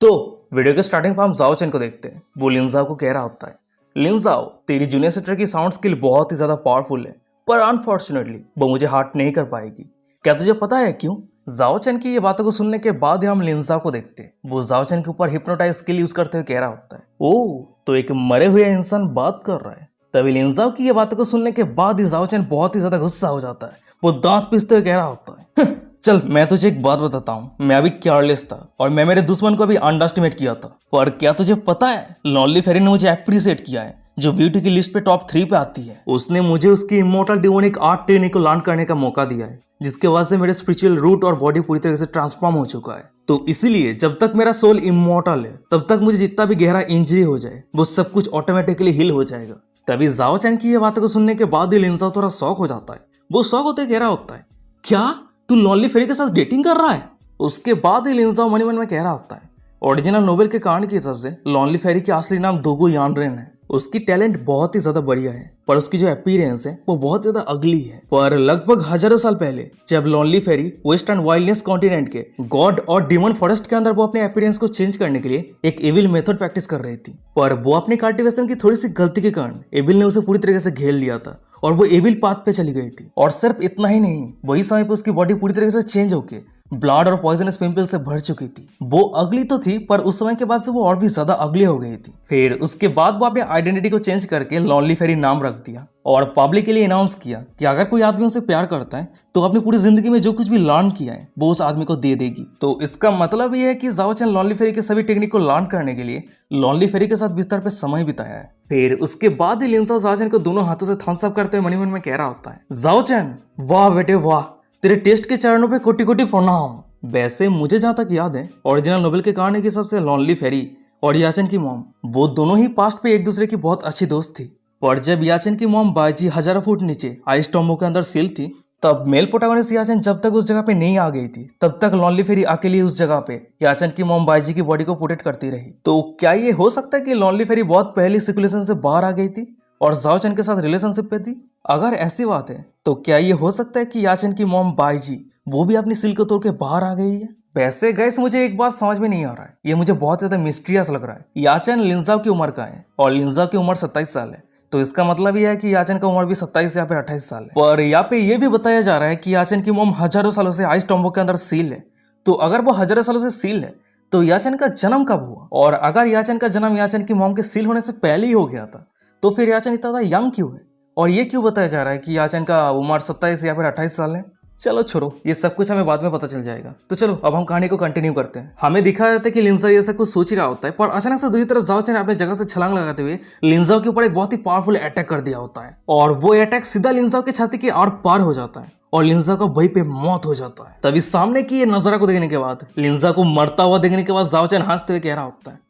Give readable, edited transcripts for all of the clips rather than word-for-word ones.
तो वीडियो के स्टार्टिंग पर हम जाओ चेन को देखते हैं। वो लिंजाओ को कह रहा होता है, लिंजाओ तेरी जूनियर सिस्टर की साउंड स्किल बहुत ही ज्यादा पावरफुल है, पर अनफॉर्चुनेटली वो मुझे हार्ट नहीं कर पाएगी। क्या तुझे पता है क्यों? जाओ चेन की ये बातों को सुनने के बाद ही हम लिंजाओ को देखते हैं। वो जाओ चेन के ऊपर हिप्नोटाइज स्किल यूज करते हुए कह रहा होता है, ओ तो एक मरे हुए इंसान बात कर रहा है। तभी लिंजाओ की ये बातों को सुनने के बाद ही जाओ चेन बहुत ही ज्यादा गुस्सा हो जाता है। वो दांत पीसते हुए कह रहा होता है, चल मैं तुझे एक बात बताता हूँ, मैं अभी केयरलेस था और मैं मेरे दुश्मन को अभी अंडरस्टिमेट किया था, पर क्या तुझे पता है लॉन्ली फेरी ने मुझे अप्रिशिएट किया है, जो ब्यूटी की लिस्ट पे टॉप 3 पे आती है। उसने मुझे उसकी इमोर्टल डिमोनिक आर्ट टेक्निक को लर्न करने का मौका दिया है, जिसके वजह से मेरे स्पिरिचुअल रूट और बॉडी पूरी तरह से ट्रांसफॉर्म हो चुका है। तो इसीलिए जब तक मेरा सोल इमोर्टल है तब तक मुझे जितना भी गहरा इंजरी हो जाए वो सब कुछ ऑटोमेटिकली हील हो जाएगा। तभी जाओ चैन की ये बातों को सुनने के बाद ही लिंजा थोड़ा शॉक हो जाता है। वो शॉक होते कह रहा होता है, क्या तू लॉन्ली फेरी के साथ डेटिंग कर रहा है? उसके बाद ही लिंजा मनी मन में कह रहा होता है, ओरिजिनल नोबेल के कांड के हिसाब से लॉन्ली फेरी की असली नाम दोगो यानरेन है। उसकी टैलेंट बहुत ही ज्यादा बढ़िया है, पर उसकी जो अपीयरेंस है वो बहुत ज्यादा अगली है। पर लगभग हजारों साल पहले जब लॉन्ली फेरी वेस्टर्न वाइल्डनेस कॉन्टिनेंट के गॉड और डिमन फॉरेस्ट के अंदर वो अपने अपीयरेंस को चेंज करने के लिए एक एविल मेथड प्रैक्टिस कर रही थी, पर वो अपनी कल्टिवेशन की थोड़ी सी गलती के कारण एविल ने उसे पूरी तरीके से घेर लिया था और वो एविल पाथ पे चली गई थी। और सिर्फ इतना ही नहीं, वही समय पे उसकी बॉडी पूरी तरीके से चेंज होके ब्लड और पॉइजनस पिंपल से भर चुकी थी। वो अगली तो थी, पर उस समय के बाद से वो और भी ज्यादा अगली हो गई थी। फिर उसके बाद वो अपने आइडेंटिटी को चेंज करके लॉन्ली फेरी नाम रख दिया और पब्लिक के लिए अनाउंस किया कि अगर कोई आदमी उसे प्यार करता है तो अपनी पूरी जिंदगी में जो कुछ भी लर्न किया है वो उस आदमी को दे देगी। तो इसका मतलब ये है कि जाओ चैन लॉन्ली फेरी के सभी टेक्निक को लर्न करने के लिए लॉन्ली फेरी के साथ बिस्तर पे समय बिताया है। फिर उसके बाद ही लिंसा जाओ चैन को दोनों हाथों से थम्स अप करते हुए मनी मन में कह रहा होता है, जाओ चैन वाह बेटे वाह, तेरे टेस्ट के चरणों पे कोटि कोटि प्रणाम। वैसे मुझे जहां तक याद है, ओरिजिनल नोबेल के कहानी के हिसाब से लॉन्ली फेरी और याचन की मॉम वो दोनों ही पास्ट पे एक दूसरे की बहुत अच्छी दोस्त थी। पर जब याचन की मॉम बाईजी हजारों फुट नीचे आइस टॉम्बो के अंदर सील थी, तब मेल प्रोटैगनिस्ट याचन जब तक उस जगह पे नहीं आ गई थी तब तक लॉन्ली फेरी अकेली उस जगह पे याचन की मॉम बाईजी की बॉडी को प्रोटेक्ट करती रही। तो क्या ये हो सकता है कि लॉन्ली फेरी बहुत पहले सिकुलेशन से बाहर आ गई थी और जाओ चैन के साथ रिलेशनशिप पे थी? अगर ऐसी बात है तो क्या ये हो सकता है कि याचन की मॉम बाईजी वो भी अपनी सील को तोड़ के बाहर आ गई है? वैसे गैस मुझे एक बात समझ में नहीं आ रहा है, ये मुझे बहुत ज्यादा मिस्टीरियस लग रहा है। याचन लिंजाओ की उम्र का है और लिंजाओ की उम्र 27 साल है, तो इसका मतलब ये है कि याचन का उम्र भी 27 या फिर 28 साल है। पर यहाँ पे ये भी बताया जा रहा है कि याचन की मॉम हजारों सालों से आइस टॉम्बो के अंदर सील है। तो अगर वो हजारों सालों से सील है तो याचन का जन्म कब हुआ? और अगर याचन का जन्म याचन की मॉम के सील होने से पहले ही हो गया था तो फिर याचन इतना ज्यादा यंग क्यों है? और ये क्यों बताया जा रहा है कि याचन का उम्र 27 या फिर 28 साल है? चलो छोड़ो, ये सब कुछ हमें बाद में पता चल जाएगा। तो चलो अब हम कहानी को कंटिन्यू करते हैं। हमें दिखाया जाता है कि लिंजा ये सब कुछ सोच ही रहा होता है, पर अचानक से दूसरी तरफ जाओ चैन अपने जगह से छलांग लगाते हुए लिंजाओ के ऊपर एक बहुत ही पावरफुल अटैक कर दिया होता है और वो अटैक सीधा लिंजाओ की छाती के आर पार हो जाता है और लिंजा का वहीं पे मौत हो जाता है। तभी सामने की ये नजारा को देखने के बाद, लिंजा को मरता हुआ देखने के बाद जाओ चैन हंसते हुए कह रहा होता है,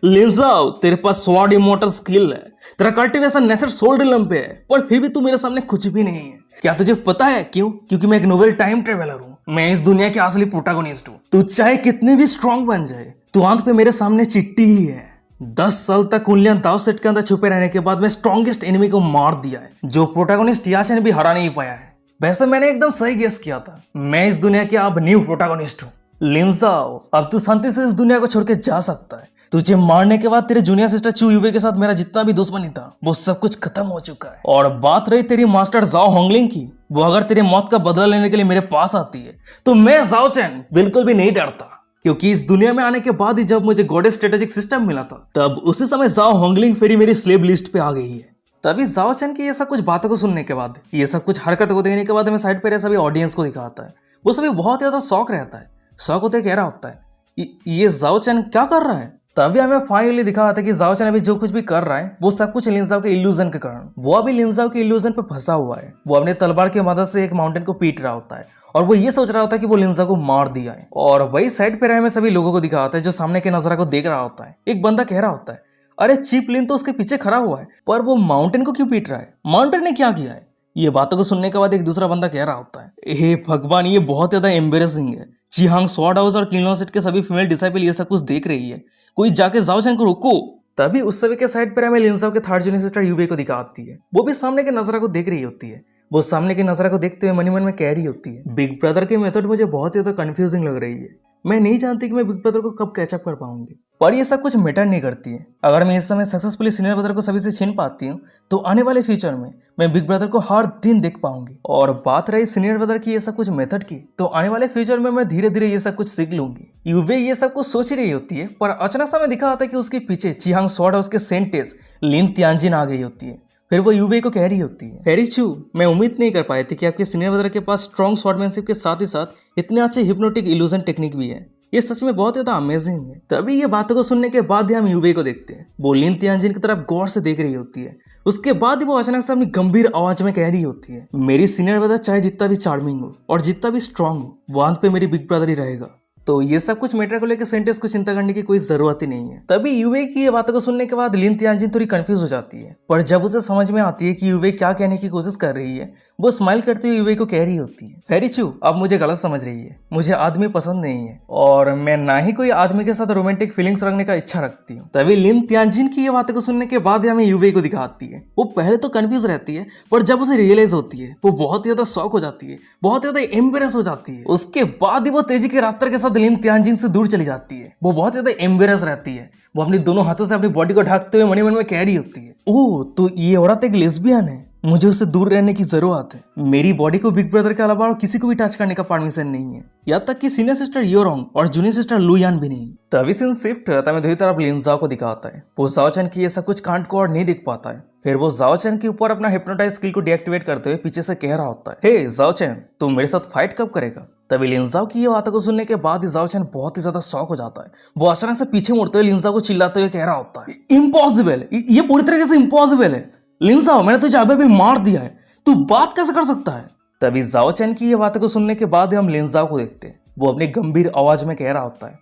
लिंजाओ तेरे पास स्वॉर्ड इमोर्टल स्किल है, तेरा कल्टीवेशन नेचर सोल रिलम पे है, पर फिर भी तू मेरे सामने कुछ भी नहीं है। क्या तुझे पता है क्यों? क्योंकि मैं एक नोवेल टाइम ट्रेवलर हूँ, मैं इस दुनिया के असली प्रोटैगनिस्ट हूँ। तू चाहे कितने भी स्ट्रांग बन जाए, तू अंत पे मेरे सामने चिट्टी ही है। 10 साल तक कुंडलियां दाव सेट के अंदर छुपे रहने के बाद मैं स्ट्रॉन्गेस्ट एनिमी को मार दिया है, जो प्रोटैगनिस्ट याचन भी हरा नहीं पाया है। वैसे मैंने एकदम सही गेस किया था, मैं इस दुनिया के अब न्यू प्रोटैगनिस्ट हूँ। लिंजाओ अब तू शांति से इस दुनिया को छोड़ के जा सकता है। तुझे मारने के बाद तेरे जूनियर सिस्टर चू युवे के साथ मेरा जितना भी दुश्मनी था वो सब कुछ खत्म हो चुका है। और बात रही तेरी मास्टर जाओ होंगलिंग की, वो अगर तेरी मौत का बदला लेने के लिए मेरे पास आती है तो मैं जाओ चैन बिल्कुल भी नहीं डरता, क्योंकि इस दुनिया में आने के बाद ही जब मुझे गॉडेस स्ट्रेटेजिक सिस्टम मिला था तब उसी समय जाओ होंगलिंग फेरी मेरी स्लेव लिस्ट पे आ गई है। तभी जाओ चैन की ये सब कुछ बातों को सुनने के बाद, ये सब कुछ हरकत को देखने के बाद हमें साइड पे सभी ऑडियंस को दिखाता है। वो सभी बहुत ज्यादा शौक रहता है, शौक होते कह रहा होता है ये जाओ चैन क्या कर रहा है? तभी हमें फाइनली दिखा था कि जाओ चैन अभी जो कुछ भी कर रहा है वो सब कुछ लिंजाओ के इल्यूजन के कारण, वो अभी लिंजाओ के इल्यूजन पे फंसा हुआ है। वो अपने तलवार की मदद से एक माउंटेन को पीट रहा होता है और वो ये सोच रहा होता है कि वो लिंजा को मार दिया है। और वही साइड पे हमें सभी लोगों को दिखा होता है जो सामने के नजारा को देख रहा होता है। एक बंदा कह रहा होता है, अरे चीप लिन तो उसके पीछे खड़ा हुआ है, पर वो माउंटेन को क्यों पीट रहा है? माउंटेन ने क्या किया है? ये बातों को सुनने के बाद एक दूसरा बंदा कह रहा होता है, हे भगवान ये बहुत ज्यादा एम्बेरसिंग है। चिहांग स्वॉर्ड हाउस और किंगडम सेट के सभी फीमेल डिसाइपल ये सब कुछ देख रही है, कोई जाके जाओ चैन को रोको। तभी उस सभी के साइड पर हमें लिंजाओ के थर्ड जूनियर सिस्टर युवे को दिखाती है, वो भी सामने के नजरा को देख रही होती है। वो सामने के नजरा को देखते हुए मनी मन में कह रही होती है, बिग ब्रदर की मेथड मुझे बहुत ज्यादा कंफ्यूजिंग लग रही है। मैं नहीं जानती कि मैं बिग ब्रदर को कब कैचअप कर पाऊंगी, पर ये सब कुछ मैटर नहीं करती है। अगर मैं इस समय सक्सेसफुली सीनियर ब्रदर को सभी से छीन पाती हूँ तो आने वाले फ्यूचर में मैं बिग ब्रदर को हर दिन देख पाऊंगी। और बात रही सीनियर ब्रदर की ये सब कुछ मेथड की, तो आने वाले फ्यूचर में मैं धीरे धीरे ये सब कुछ सीख लूंगी। यूवे ये सब कुछ सोच रही होती है, पर अचानक समय दिखा आता है कि उसके पीछे चियांग स्वॉर्ड और उसके सेंटेस लिन तियानजिन आ गई होती है। फिर वो यूवे को कह रही होती है, फेरी चू, मैं उम्मीद नहीं कर पाई थी कि आपके सीनियर ब्रदर के पास स्ट्रॉन्ग स्वॉर्डमैनशिप के साथ ही साथ इतने अच्छे हिप्नोटिक इल्यूजन टेक्निक भी है। ये सच में बहुत ज्यादा अमेजिंग है। तभी ये बातों को सुनने के बाद ही हम यूवे को देखते हैं। वो लिन तियानजिन की तरफ गौर से देख रही होती है। उसके बाद ही वो अचानक से अपनी गंभीर आवाज में कह रही होती है, मेरी सीनियर ब्रदर चाहे जितना भी चार्मिंग हो और जितना भी स्ट्रांग हो, वो अंत पे मेरी बिग ब्रदर ही रहेगा। तो ये सब कुछ मैटर को लेकर सेंटेंस को चिंता करने की कोई जरूरत ही नहीं है। तभी यूवे की ये बातों को सुनने के बाद लिन तियानजिन थोड़ी कंफ्यूज हो जाती है, पर जब उसे समझ में आती है कि यूवे क्या कहने की कोशिश कर रही है, वो स्माइल करते हुए यूवे को कह रही होती है, फेरी चू, अब मुझे गलत समझ रही है। मुझे आदमी पसंद नहीं है और मैं ना ही कोई आदमी के साथ रोमांटिक फीलिंग्स रखने का इच्छा रखती हूँ। तभी लिन तियानजिन की ये बातों को सुनने के बाद हमें यूवे को दिखाती है। वो पहले तो कंफ्यूज रहती है, पर जब उसे रियलाइज होती है वो बहुत ज्यादा शॉक हो जाती है, बहुत ज्यादा एम्बेरस हो जाती है। उसके बाद ही वो तेजी के रफ्तार के साथ लिन तियानजिन से दूर चली जाती है। वो बहुत ज्यादा एम्बेरस रहती है। वो अपने दोनों हाथों से अपनी बॉडी को ढकते हुए मनी मन में कह रही होती है, ओह, तो ये औरत एक लेस्बियन है, मुझे उससे दूर रहने की जरूरत है। मेरी बॉडी को बिग ब्रदर के अलावा और किसी को भी टच करने का परमिशन नहीं है, यहाँ तक कि सीनियर सिस्टर योरोंग और जूनियर सिस्टर लुयान भी नहीं। तभी सीन शिफ्ट होता है, दूसरी तरफ लिन जाओ को दिखाता है। वो जाओ चैन की ये सब कुछ कांड को और नहीं दिख पाता है। फिर वो जाओ चैन के ऊपर अपना हिप्नोटाइज स्किल को डीएक्टिवेट करते हुए पीछे से कह रहा होता है, हे जाओ चैन, तुम मेरे साथ फाइट कब करेगा। तभी लिंजाओ की ये बातों को सुनने के बाद जाओ चैन बहुत ही ज्यादा शॉक हो जाता है। वो अचानक से पीछे मुड़ते हुए लिंजाओ को चिल्लाते हुए कह रहा होता है, इम्पॉसिबल, ये पूरी तरीके से इम्पॉसिबल है। लिंजाओ, मैंने तुझे अभी भी मार दिया है, तू बात कैसे कर सकता है। तभी जाओ चैन की ये बातों को सुनने के बाद हम लिंजाओ को देखते हैं। वो अपनी गंभीर आवाज में कह रहा होता है,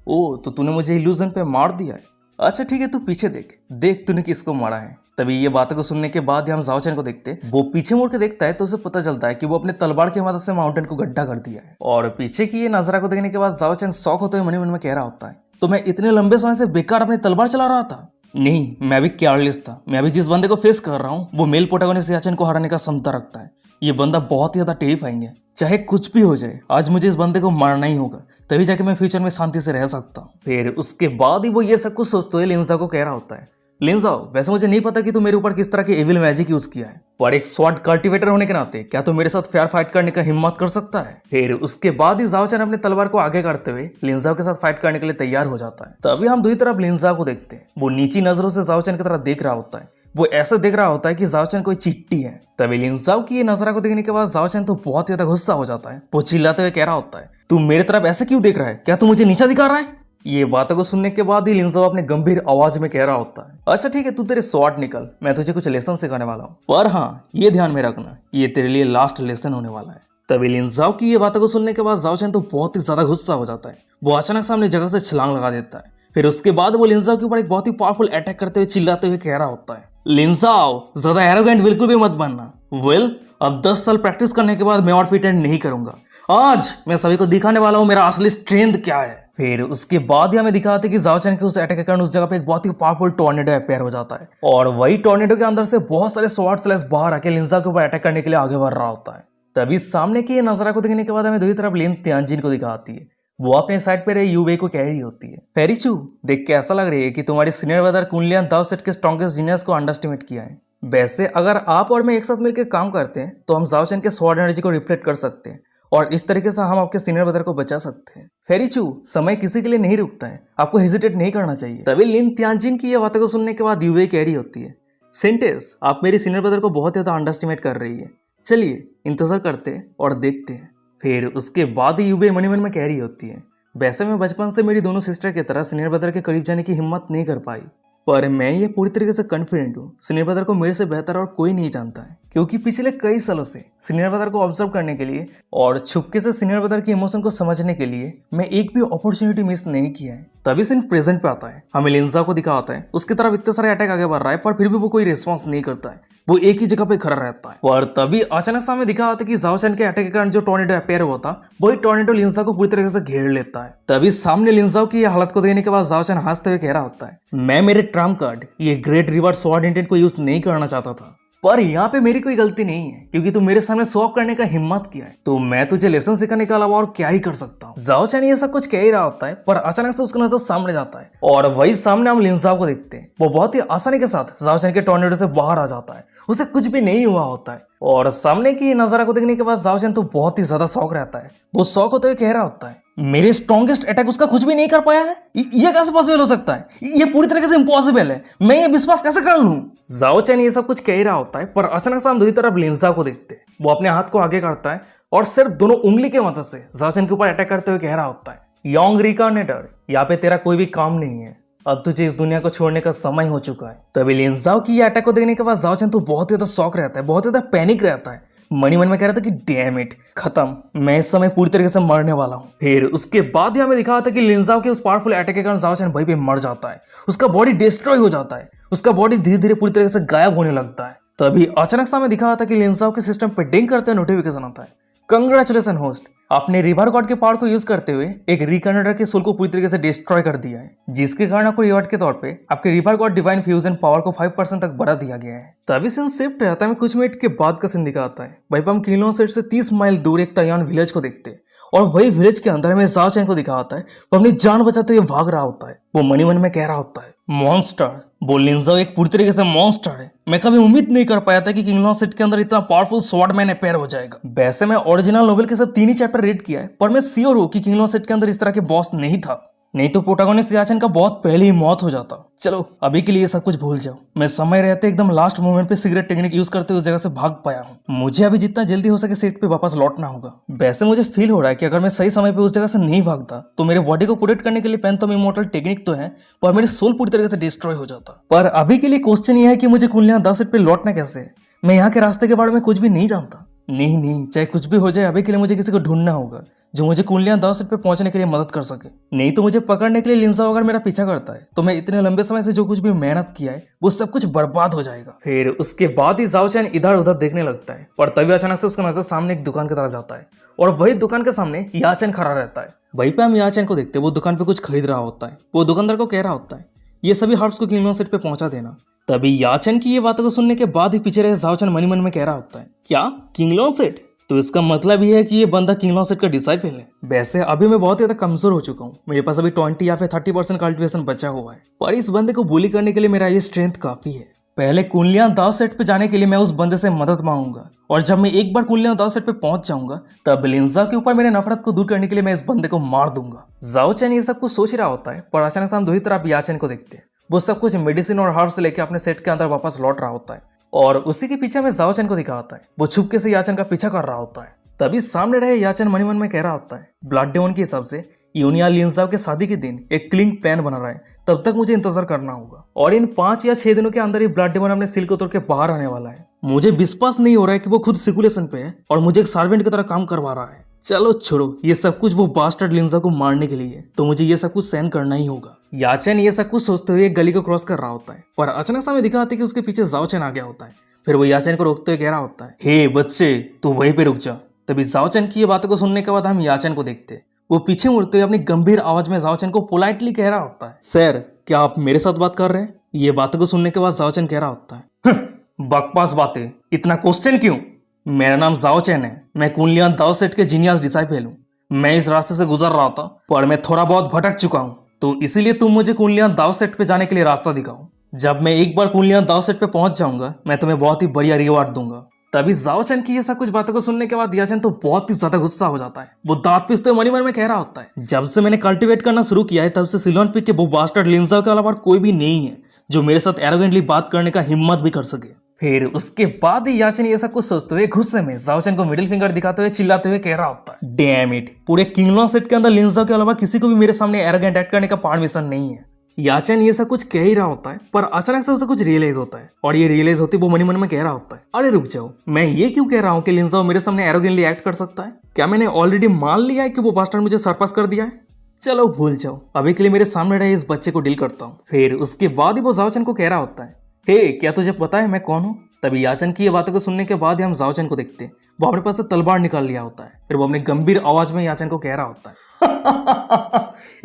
ओ, तो तूने मुझे इल्यूजन पे मार दिया है। अच्छा ठीक है, तू पीछे देख, देख तूने किसको मारा है। तभी ये बातों को सुनने के बाद हम जाओ चैन को देखते हैं। वो पीछे मुड़ के देखता है तो उसे पता चलता है कि वो अपने तलवार की मदद से माउंटेन को गड्ढा कर दिया है। और पीछे की ये नजारा को देखने के बाद जाओ चैन शौक होते हुए मन में कह रहा होता है, तो मैं इतने लंबे समय से बेकार अपनी तलवार चला रहा था। नहीं, मैं भी केयरलेस था। मैं अभी जिस बंदे को फेस कर रहा हूँ वो मेल प्रोटैगनिस्ट याचन को हराने का क्षमता रखता है। ये बंदा बहुत ही ज्यादा टेरिफाइंग है। चाहे कुछ भी हो जाए, आज मुझे इस बंदे को मारना ही होगा, तभी जाके मैं फ्यूचर में शांति से रह सकता हूँ। फिर उसके बाद ही वो ये सब कुछ सोचते हुए लिंजा को कह रहा होता है, लिंजाओ, वैसे मुझे नहीं पता कि तू मेरे ऊपर किस तरह के एविल मैजिक यूज किया है, पर एक स्वॉर्ड कल्टीवेटर होने के नाते क्या तू मेरे साथ फेयर फाइट करने का हिम्मत कर सकता है। फिर उसके बाद ही जाओ चैन अपने तलवार को आगे करते हुए लिंजाओ के साथ फाइट करने के लिए तैयार हो जाता है। तभी हम दूसरी तरफ लिंजाओ को देखते हैं। वो नीची नजरों से जाओ चैन की तरफ देख रहा होता है। वो ऐसा देख रहा होता है कि जाओ चैन कोई चिट्टी है। तभी लिंजाओ की ये नजरा को देखने के बाद जाओ चैन तो बहुत ज्यादा गुस्सा हो जाता है। वो चिल्लाते हुए कह रहा होता है, तू मेरी तरफ ऐसे क्यों देख रहा है, क्या तू मुझे नीचा दिखा रहा है। ये बातों को सुनने के बाद ही लिंजाओ अपने गंभीर आवाज में कह रहा होता है, अच्छा ठीक है, तू तेरे स्वॉर्ड निकल, मैं तुझे कुछ लेसन सिखाने वाला हूँ, पर हाँ ये ध्यान में रखना, ये तेरे लिए लास्ट लेसन होने वाला है। तभी लिंजाओ की ये बातों को सुनने के बाद जाओ चैन तो बहुत ही ज्यादा गुस्सा हो जाता है। वो अचानक सामने जगह से छलांग लगा देता है। फिर उसके बाद वो लिंजाओ के ऊपर एक बहुत ही पावरफुल अटैक करते हुए चिल्लाते हुए कह रहा होता है, लिंजाओ, ज्यादा एरोगेंट बिल्कुल भी मत बनना। वेल, अब 10 साल प्रैक्टिस करने के बाद मैं और प्रिटेंड नहीं करूंगा। आज मैं सभी को दिखाने वाला हूँ मेरा असली स्ट्रेंथ क्या है। फिर उसके बाद ही हमें दिखाते कि जाओ चैन के उस अटैक के कारण उस जगह पे एक बहुत ही पावरफुल टॉर्नेडो अपेयर हो जाता है और वही टॉर्नेडो के अंदर से बहुत सारे स्वॉर्ड स्लैश बाहर आके लिंजा के ऊपर अटैक करने के लिए आगे बढ़ रहा होता है। तभी सामने की नजारा को देखने के बाद हमें दूसरी तरफ लिन तियानजिन को दिखाती है। वो अपने साइड पे रहे यूवे को कह रही होती है, फेरीचू, देख के ऐसा लग रही है कि तुम्हारी सीनियर ब्रदर कुनलियन दाव सेट के स्ट्रॉन्गेस्ट जीनियस को अंडरस्टिमेट किया है। वैसे अगर आप और मैं एक साथ मिलकर काम करते हैं तो हम जाओ चैन के स्वॉर्ड एनर्जी को रिफ्लेक्ट कर सकते हैं और इस तरीके से हम आपके सीनियर ब्रदर को बचा सकते हैं। फेरीचू, समय किसी के लिए नहीं रुकता है, आपको हेजिटेट नहीं करना चाहिए। तभी लिन तियानजिन की ये बातों को सुनने के बाद यूवे कह रही होती है, सेंटेस, आप मेरी सीनियर ब्रदर को बहुत ज्यादा अंडरस्टिमेट कर रही है, चलिए इंतजार करते हैं और देखते हैं। फिर उसके बाद ही यूवे मनी मन में कह रही होती है, वैसे मैं बचपन से मेरी दोनों सिस्टर की तरह सीनियर ब्रदर के करीब जाने की हिम्मत नहीं कर पाई, पर मैं ये पूरी तरीके से कॉन्फिडेंट हूँ सीनियर ब्रदर को मेरे से बेहतर और कोई नहीं जानता है, क्योंकि पिछले कई सालों से सीनियर ब्रदर को ऑब्जर्व करने के लिए और छुपके से सीनियर ब्रदर की इमोशन को समझने के लिए मैं एक भी अपॉर्चुनिटी मिस नहीं किया है। तभी सीन प्रेजेंट पे आता है। हमें लिंजा को दिखा आता है उसकी तरफ इतने सारे अटैक आगे बढ़ रहा है, पर फिर भी वो कोई रिस्पॉन्स नहीं करता है, वो एक ही जगह पे खड़ा रहता है। और तभी अचानक से हमें दिखा आता है कि जाओ चैन के अटैक के कारण जो टॉर्नेडो अपेयर हुआ था वही टॉर्नेडो लिंजा को पूरी तरीके से घेर लेता है। तभी सामने लिंजा की हालत को देखने के बाद जाओ चैन हंसते हुए कह रहा होता है, मैं मेरे ट्रम्प कार्ड ये ग्रेट रिवर्स स्वॉर्ड इंटेंट को यूज नहीं करना चाहता था, पर यहाँ पे मेरी कोई गलती नहीं है क्योंकि तू मेरे सामने शो ऑफ करने का हिम्मत किया है, तो मैं तुझे लेसन सिखाने के अलावा और क्या ही कर सकता हूँ। जाओ चैन ये सब कुछ कह ही रहा होता है पर अचानक से उसका नजर सामने जाता है और वही सामने हम लिंजाओ को देखते हैं। वो बहुत ही आसानी के साथ जाओ चैन के टॉर्नेडो से बाहर आ जाता है, उसे कुछ भी नहीं हुआ होता है। और सामने की नजारा को देखने के बाद जाओ चैन तो बहुत ही ज्यादा शौक रहता है। वो शौक होते हुए कह रहा होता है मेरे स्ट्रॉन्गेस्ट अटैक उसका कुछ भी नहीं कर पाया है, ये कैसे पॉसिबल हो सकता है, ये पूरी तरीके से इम्पॉसिबल है, मैं ये विश्वास कैसे कर लूं। जाओ चैन ये सब कुछ कह रहा होता है पर अचानक से हम दूसरी तरफ लिंजाओ को देखते हैं। वो अपने हाथ को आगे करता है और सिर्फ दोनों उंगली के मदद से जाओ चैन के ऊपर अटैक करते हुए कह रहा होता है यंग रिकार्नेटर, यहाँ पे तेरा कोई भी काम नहीं है, अब तुझे इस दुनिया को छोड़ने का समय हो चुका है। तभी लिंजाओ की ये अटैक को देखने के बाद जाओ चैन तो बहुत ज्यादा शॉक रहता है, बहुत ज्यादा पैनिक रहता है। मन में कह रहा था कि डैम इट, खत्म, मैं इस समय पूरी तरीके से मरने वाला हूँ। फिर उसके बाद हमें दिखा था कि लिंजाओ के उस पावरफुल अटैक के कारण जाओ चैन वहीं पे मर जाता है, उसका बॉडी डिस्ट्रॉय हो जाता है, उसका बॉडी धीरे धीरे पूरी तरीके से गायब होने लगता है। तभी अचानक से हमें दिखा था कि लिंजाओ के सिस्टम पे डिंग करते हुए नोटिफिकेशन आता है, कंग्रेचुलेशन होस्ट, आपने रिवर गॉड के पावर को यूज करते हुए एक रिकर्नेटर के सोल को पूरी तरीके से डिस्ट्रॉय कर दिया है, जिसके कारण आपको रिवॉर्ड के तौर पे आपके river God divine fusion power को 5% तक बढ़ा दिया गया है। तभी सीन शिफ्ट आता है, कुछ मिनट के बाद का सीन दिखाता है। वहीं पर हम किलोन सेट से 30 माइल दूर एक तायान विलेज को देखते हैं और वही विलेज के अंदर हमें जाओ चैन को दिखाता है, वो अपनी जान बचाते हुए भाग रहा होता है। वो मन में कह रहा होता है मॉन्स्टर, वो लिंजाओ एक पूरी तरीके से मॉन्स्टर है, मैं कभी उम्मीद नहीं कर पाया था कि किंगलॉन सेट के अंदर इतना पावरफुल स्वॉर्डमैन अपेयर हो जाएगा। वैसे मैं ओरिजिनल नोवेल के सब 3 ही चैप्टर रीड किया है पर मैं श्योर हूँ कि किंगलॉन सेट के अंदर इस तरह के बॉस नहीं था, नहीं तो प्रोटैगनिस्ट याचन का बहुत पहले ही मौत हो जाता। चलो अभी के लिए सब कुछ भूल जाओ, मैं समय रहते एकदम लास्ट मोमेंट पे सिगरेट टेक्निक यूज करते उस जगह से भाग पाया हूँ। मुझे अभी जितना जल्दी हो सके सेट पे वापस लौटना होगा। वैसे मुझे फील हो रहा है कि अगर मैं सही समय पे उस जगह से नहीं भागता तो मेरे बॉडी को प्रोटेक्ट करने के लिए पैंथम इमॉर्टल टेक्निक तो है पर मेरे सोल पूरी तरीके से डिस्ट्रॉय हो जाता। पर अभी के लिए क्वेश्चन ये है कि मुझे कुंडलियां 10 सेट पे लौटना कैसे है। मैं यहाँ के रास्ते के बारे में कुछ भी नहीं जानता। नहीं, चाहे कुछ भी हो जाए अभी के लिए मुझे किसी को ढूंढना होगा जो मुझे कुंडलियां 10 सेट पे पहुंचने के लिए मदद कर सके। नहीं तो मुझे पकड़ने के लिए लिंजाओ अगर मेरा पीछा करता है तो मैं इतने लंबे समय से जो कुछ भी मेहनत किया है वो सब कुछ बर्बाद हो जाएगा। फिर उसके बाद ही जाओ चैन इधर उधर देखने लगता है पर तभी अचानक से उसका नजर सामने एक दुकान की तरफ जाता है और वही दुकान के सामने याचन खड़ा रहता है। वहीं पे हम याचन को देखते हैं, वो दुकान पे कुछ खरीद रहा होता है। वो दुकानदार को कह रहा होता है ये सभी हर्ब्स को किंगलॉन सेट पे पहुंचा देना। तभी याचन की ये बातों को सुनने के बाद ही पीछे रहे जाओ चैन मन में कह रहा होता है क्या किंगलॉन सेट, तो इसका मतलब ये है कि ये बंदा किंगलॉन सेट का डिसाइपल है। वैसे अभी मैं बहुत ज्यादा कमजोर हो चुका हूँ, मेरे पास अभी 20 या फिर 30% कल्टिवेशन बचा हुआ है, पर इस बंदे को बुली करने के लिए मेरा ये स्ट्रेंथ काफी है। पहले कुंडलियां 10 सेट पे जाने के लिए मैं उस बंदे से मदद मांगूंगा और जब मैं एक बार कुंडलियां 10 सेट पे पहुंच जाऊंगा तब लिंजा के ऊपर मेरे नफरत को दूर करने के लिए मैं इस बंदे को मार दूंगा। जाओ चैन ये सब कुछ सोच रहा होता है पर अचानक से हम दूसरी तरफ याचन को देखते हैं। वो सब कुछ मेडिसिन और हर्ब्स लेके अपने सेट के अंदर वापस लौट रहा होता है और उसी के पीछे में जाओ चैन को दिखा होता है। वो छुपके से याचन का पीछा कर रहा होता है। तभी सामने रहे याचन मन में कह रहा होता है ब्लड डेमन के हिसाब से यूनिया लिंजाओ के शादी के दिन एक क्लिंग प्लान बना रहा है, तब तक मुझे इंतजार करना होगा और इन 5 या 6 दिनों के अंदर ही ब्लड डेमन अपने सील को तोड़ के बाहर आने वाला है। मुझे विश्वास नहीं हो रहा है कि वो खुद सिकुलेशन पे है और मुझे एक सर्वेंट की तरह काम करवा रहा है। चलो छोड़ो, ये सब कुछ वो बास्टर्ड लिंजा को मारने के लिए, तो मुझे ये सब कुछ सहन करना ही होगा। याचन ये सब कुछ सोचते हुए एक गली को क्रॉस कर रहा होता है पर अचानक से हमें दिखाते है कि उसके पीछे जाओ चैन आ गया होता है। फिर वो याचन को रोकते हुए कह रहा होता है हे बच्चे, तू वहीं पे रुक जा। तभी जाओ चैन की ये बातों को सुनने के बाद हम याचन को देखते, वो पीछे मुड़ते हुए अपनी गंभीर आवाज में जाओ चैन को पोलाइटली कह रहा होता है सर, क्या आप मेरे साथ बात कर रहे हैं। ये बातों को सुनने के बाद जाओ चैन कह रहा होता है बकवास बातें, इतना क्वेश्चन क्यों। मेरा नाम जाओ चैन है, मैं कुंडलियां 10 सेट के जीनियस डिसाइपल हूँ। मैं इस रास्ते से गुजर रहा था पर मैं थोड़ा बहुत भटक चुका हूँ, तो इसीलिए तुम मुझे कुंडलियां 10 सेट पे जाने के लिए रास्ता दिखाओ। जब मैं एक बार कुंडलियां 10 सेट पे पहुंच जाऊंगा मैं तुम्हें बहुत ही बढ़िया रिवॉर्ड दूंगा। तभी जाओ चैन की ये सब कुछ बातों को सुनने के बाद याचन तो बहुत ही ज्यादा गुस्सा हो जाता है। वो दांत पीसते हुए मन में कह रहा होता है जब से मैंने कल्टीवेट करना शुरू किया है तब से सिलोन पिक के वो बास्टर्ड लिंजाओ के अलावा कोई भी नहीं है जो मेरे साथ एरोगेंटली बात करने का हिम्मत भी कर सके। फिर उसके बाद ही याचन ये सब कुछ सोचते हुए गुस्से में जाओ चैन को मिडिल फिंगर दिखाते हुए चिल्लाते हुए कह रहा होता है डैम इट, पूरे किंगलॉन सेट के अंदर लिंजाओ के अलावा किसी को भी मेरे सामने एरोगेंट एक्ट करने का परमिशन नहीं है। याचन ये सब कुछ कह ही रहा होता है पर अचानक से उसे कुछ रियलाइज होता है और ये रियलाइज होती वो मन में कह रहा होता है अरे रुक जाओ, मैं ये क्यों कह रहा हूँ कि लिंजाओ मेरे सामने एरोगेंटली एक्ट कर सकता है। क्या मैंने ऑलरेडी मान लिया है कि वो बास्टर्ड मुझे सरपास कर दिया है। चलो भूल जाओ, अभी के लिए मेरे सामने रहे इस बच्चे को डील करता हूँ। फिर उसके बाद ही वो जाओ चैन को कह रहा होता है हे, क्या तुझे पता है मैं कौन हूँ। तभी याचन की ये बातों को सुनने के बाद ही हम जाओ चैन को देखते हैं, वो अपने पास से तलवार निकाल लिया होता है। फिर वो अपने गंभीर आवाज में याचन को कह रहा होता है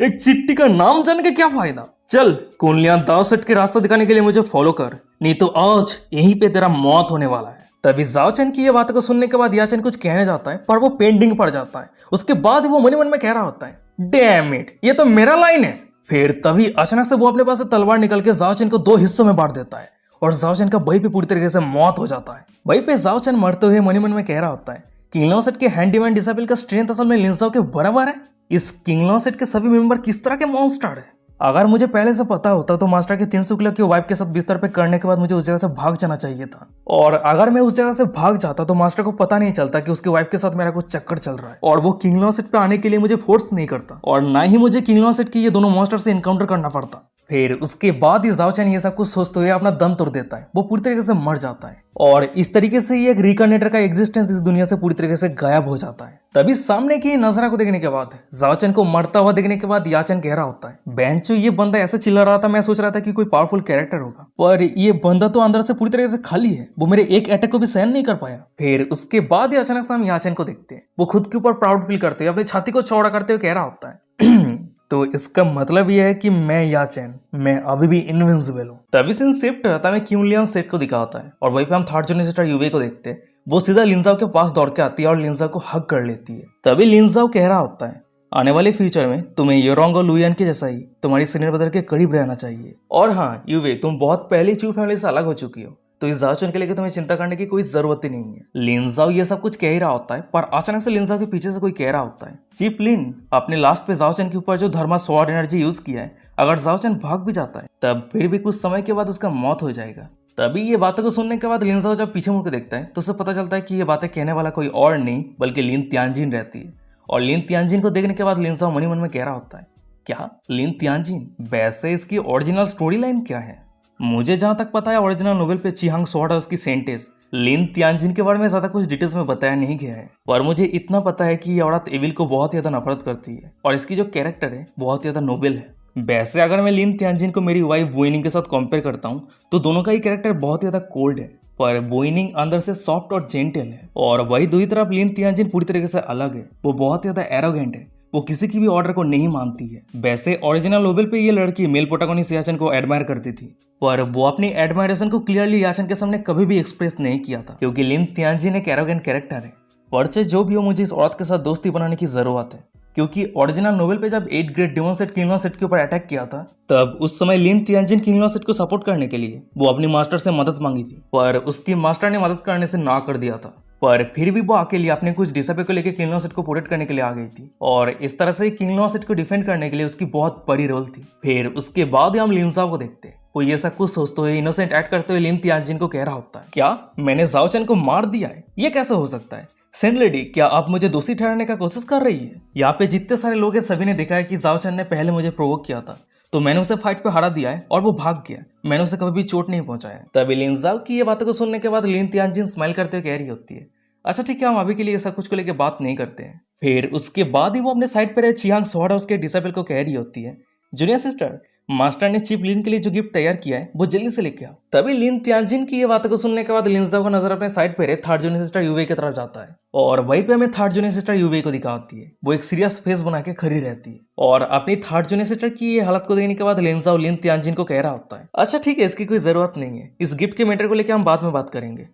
एक चिट्ठी का नाम जान के क्या फायदा, चल कुनलियान दाव सेट के रास्ता दिखाने के लिए मुझे फॉलो कर, नहीं तो आज यहीं पे तेरा मौत होने वाला है। तभी जाओ चैन की ये बातों को सुनने के बाद याचन कुछ कहने जाता है पर वो पेंडिंग पड़ जाता है। उसके बाद वो मन ही मन में कह रहा होता है, डैम इट, ये तो मेरा लाइन है। फिर तभी अचानक से वो अपने पास से तलवार निकल के जाओ चैन को 2 हिस्सों में बांट देता है और जाओ चैन का वहीं पे पूरी तरीके से मौत हो जाता है। वहीं पे जाओ चैन मरते हुए मन ही मन में कह रहा होता है, किंगलॉ सेट के हैंडीमैन डिसेबल का स्ट्रेंथ असल में लिंसाओ के बराबर है। इस किंगलॉ सेट के सभी मेंबर किस तरह के मॉन्स्टर है। अगर मुझे पहले से पता होता तो मास्टर के 300 किलो की वाइफ के साथ बिस्तर पे करने के बाद मुझे उस जगह से भाग जाना चाहिए था। और अगर मैं उस जगह से भाग जाता तो मास्टर को पता नहीं चलता कि उसकी वाइफ के साथ मेरा कुछ चक्कर चल रहा है और वो किंगलॉ सेट पे आने के लिए मुझे फोर्स नहीं करता और ना ही मुझे किंगलॉ सेट की ये दोनों मॉन्स्टर से इनकाउंटर करना पड़ता। फिर उसके बाद ही जाओ चैन ये सब कुछ सोचते हुए अपना दम तोड़ देता है, वो पूरी तरीके से मर जाता है और इस तरीके से ये एक रिकर्नेटर का एग्जिस्टेंस इस दुनिया से पूरी तरीके से गायब हो जाता है। तभी सामने की नजरा को देखने के बाद जाओ चैन को मरता हुआ देखने के बाद याचन कह रहा होता है, बेंचो ये बंदा ऐसे चिल्ला रहा था, मैं सोच रहा था कि कोई पावरफुल कैरेक्टर होगा पर ये बंदा तो अंदर से पूरी तरीके से खाली है, वो मेरे एक अटैक को भी सहन नहीं कर पाया। फिर उसके बाद ही अचानक से हम याचन को देखते हैं, वो खुद के ऊपर प्राउड फील करते हुए अपनी छाती को चौड़ा करते हुए कह रहा होता है तो इसका मतलब यह है कि मैं याचन, मैं अभी भी इनविंसिबल हूँ। तभी सीन शिफ्ट होता है क्यूलियन सेट को दिखाता है और वहीं पे हम थर्ड जेनरेशन यूवे को देखते हैं। वो सीधा लिंजाओ के पास दौड़ के आती है और लिंजाओ को हग कर लेती है। तभी लिंजाओ कह रहा होता है, आने वाले फ्यूचर में तुम्हें योरोंग और लुयन के जैसा ही तुम्हारी सीनियर ब्रदर के करीब रहना चाहिए। और हाँ यूवे, तुम बहुत पहले चू फैमिली से अलग हो चुकी हो, तो इस जाओ चैन के लिए तुम्हें चिंता करने की कोई जरूरत ही नहीं है। लिंजाओ ये सब कुछ कह ही रहा होता है पर अचानक से लिंजाओ के पीछे से कोई कह रहा होता है, चीप लिन, आपने लास्ट पे जाओ चैन के ऊपर जो धर्मा स्वॉर्ड एनर्जी यूज किया है, अगर जाओ चैन भाग भी जाता है तब फिर भी कुछ समय के बाद उसका मौत हो जाएगा। तभी ये बातों को सुनने के बाद लिंजाओ जब पीछे मुड़ के देखता है तो उसे पता चलता है कि ये बातें कहने वाला कोई और नहीं बल्कि लिन तियानजिन रहती है। और लिन तियानजिन को देखने के बाद लिंजाओ मन ही मन में कह रहा होता है, क्या लिन तियानजिन, वैसे इसकी ओरिजिनल स्टोरी लाइन क्या है? मुझे जहां तक पता है ओरिजिनल नोवेल पे चिहांग स्वॉर्ड और उसकी सेंटेस लिन तियानजिन के बारे में ज्यादा कुछ डिटेल्स में बताया नहीं गया है, पर मुझे इतना पता है कि ये औरत एविल को बहुत ज्यादा नफरत करती है और इसकी जो कैरेक्टर है बहुत ज्यादा नोबेल है। वैसे अगर मैं लिन तियानजिन को मेरी वाइफ बोइनिंग के साथ कंपेयर करता हूँ तो दोनों का ही कैरेक्टर बहुत ज्यादा कोल्ड है, पर बोइनिंग अंदर से सॉफ्ट और जेंटल है और वही दूसरी तरफ लिन तियानजिन पूरी तरीके से अलग है, वो बहुत ज्यादा एरोगेंट है, वो किसी की भी ऑर्डर को नहीं मानती है। वैसे ओरिजिनल नोवेल पे ये लड़की मेल प्रोटोगोनिस्ट याचन को एडमायर करती थी पर वो अपनी एडमायरेशन को क्लियरली याचन के सामने कभी भी एक्सप्रेस नहीं किया था क्योंकि लिन तियानजिन एक एरोगेंट कैरेक्टर है। पर चाहे जो भी हो, मुझे इस औरत के साथ दोस्ती बनाने की जरूरत है क्योंकि ओरिजिनल नोवेल पे जब 8 ग्रेड डेमन सेट किंगलॉ सेट के ऊपर अटैक किया था तब उस समय लिन तियानजिन किंगलॉ सेट को सपोर्ट करने के लिए वो अपनी मास्टर से मदद मांगी थी पर उसकी मास्टर ने मदद करने से ना कर दिया था, पर फिर भी वो अकेली अपने कुछ डिसेबल को लेकर किंगलॉ सेट को प्रोटेक्ट करने के लिए आ गई थी और इस तरह से किंगलॉ सेट को डिफेंड करने के लिए उसकी बहुत बड़ी रोल थी। फिर उसके बाद हम लिंजाओ को देखते हैं, वो ये सब कुछ सोचते हुए इनोसेंट एक्ट करते हुए लिन तियानजिन को कह रहा होता है, क्या मैंने जाओ चैन को मार दिया है? ये कैसे हो सकता है? सेंड लेडी, क्या आप मुझे दोषी ठहराने का कोशिश कर रही है? यहाँ पे जितने सारे लोग हैं सभी ने देखा है कि जाओ चैन ने पहले मुझे प्रोवोक किया था तो मैंने उसे फाइट पे हरा दिया है और वो भाग गया, मैंने उसे कभी भी चोट नहीं पहुंचाया। तभी लिंजाओ की ये बातों को सुनने के बाद लिन तियानजिन स्माइल करते हुए कह रही होती है, अच्छा ठीक है, हम अभी के लिए सब कुछ को लेकर बात नहीं करते हैं। फिर उसके बाद ही वो अपने साइड पर चियांग स्वॉर्ड और उसके डिसेबल को कह रही होती है, जूनियर सिस्टर, मास्टर ने चीप लिन के लिए जो गिफ्ट तैयार किया है वो जल्दी से लेके आओ। तभी लिन तियानजिन की ये बातों को सुनने के बाद लिंजाओ का नजर अपने साइड पे थर्ड जूनियर सिस्टर यूवे की तरफ जाता है और वहीं पे हमें थर्ड जूनियर सिस्टर यूवे को दिखाती है, वो एक सीरियस फेस बना के खड़ी रहती है और अपनी थर्ड जूनियर सिस्टर की ये हालत को देखने के बाद लिंजाओ लिन तियानजिन को कह रहा होता है, अच्छा ठीक है, इसकी कोई जरूरत नहीं है, इस गिफ्ट के मैटर को लेकर हम बाद में बात करेंगे।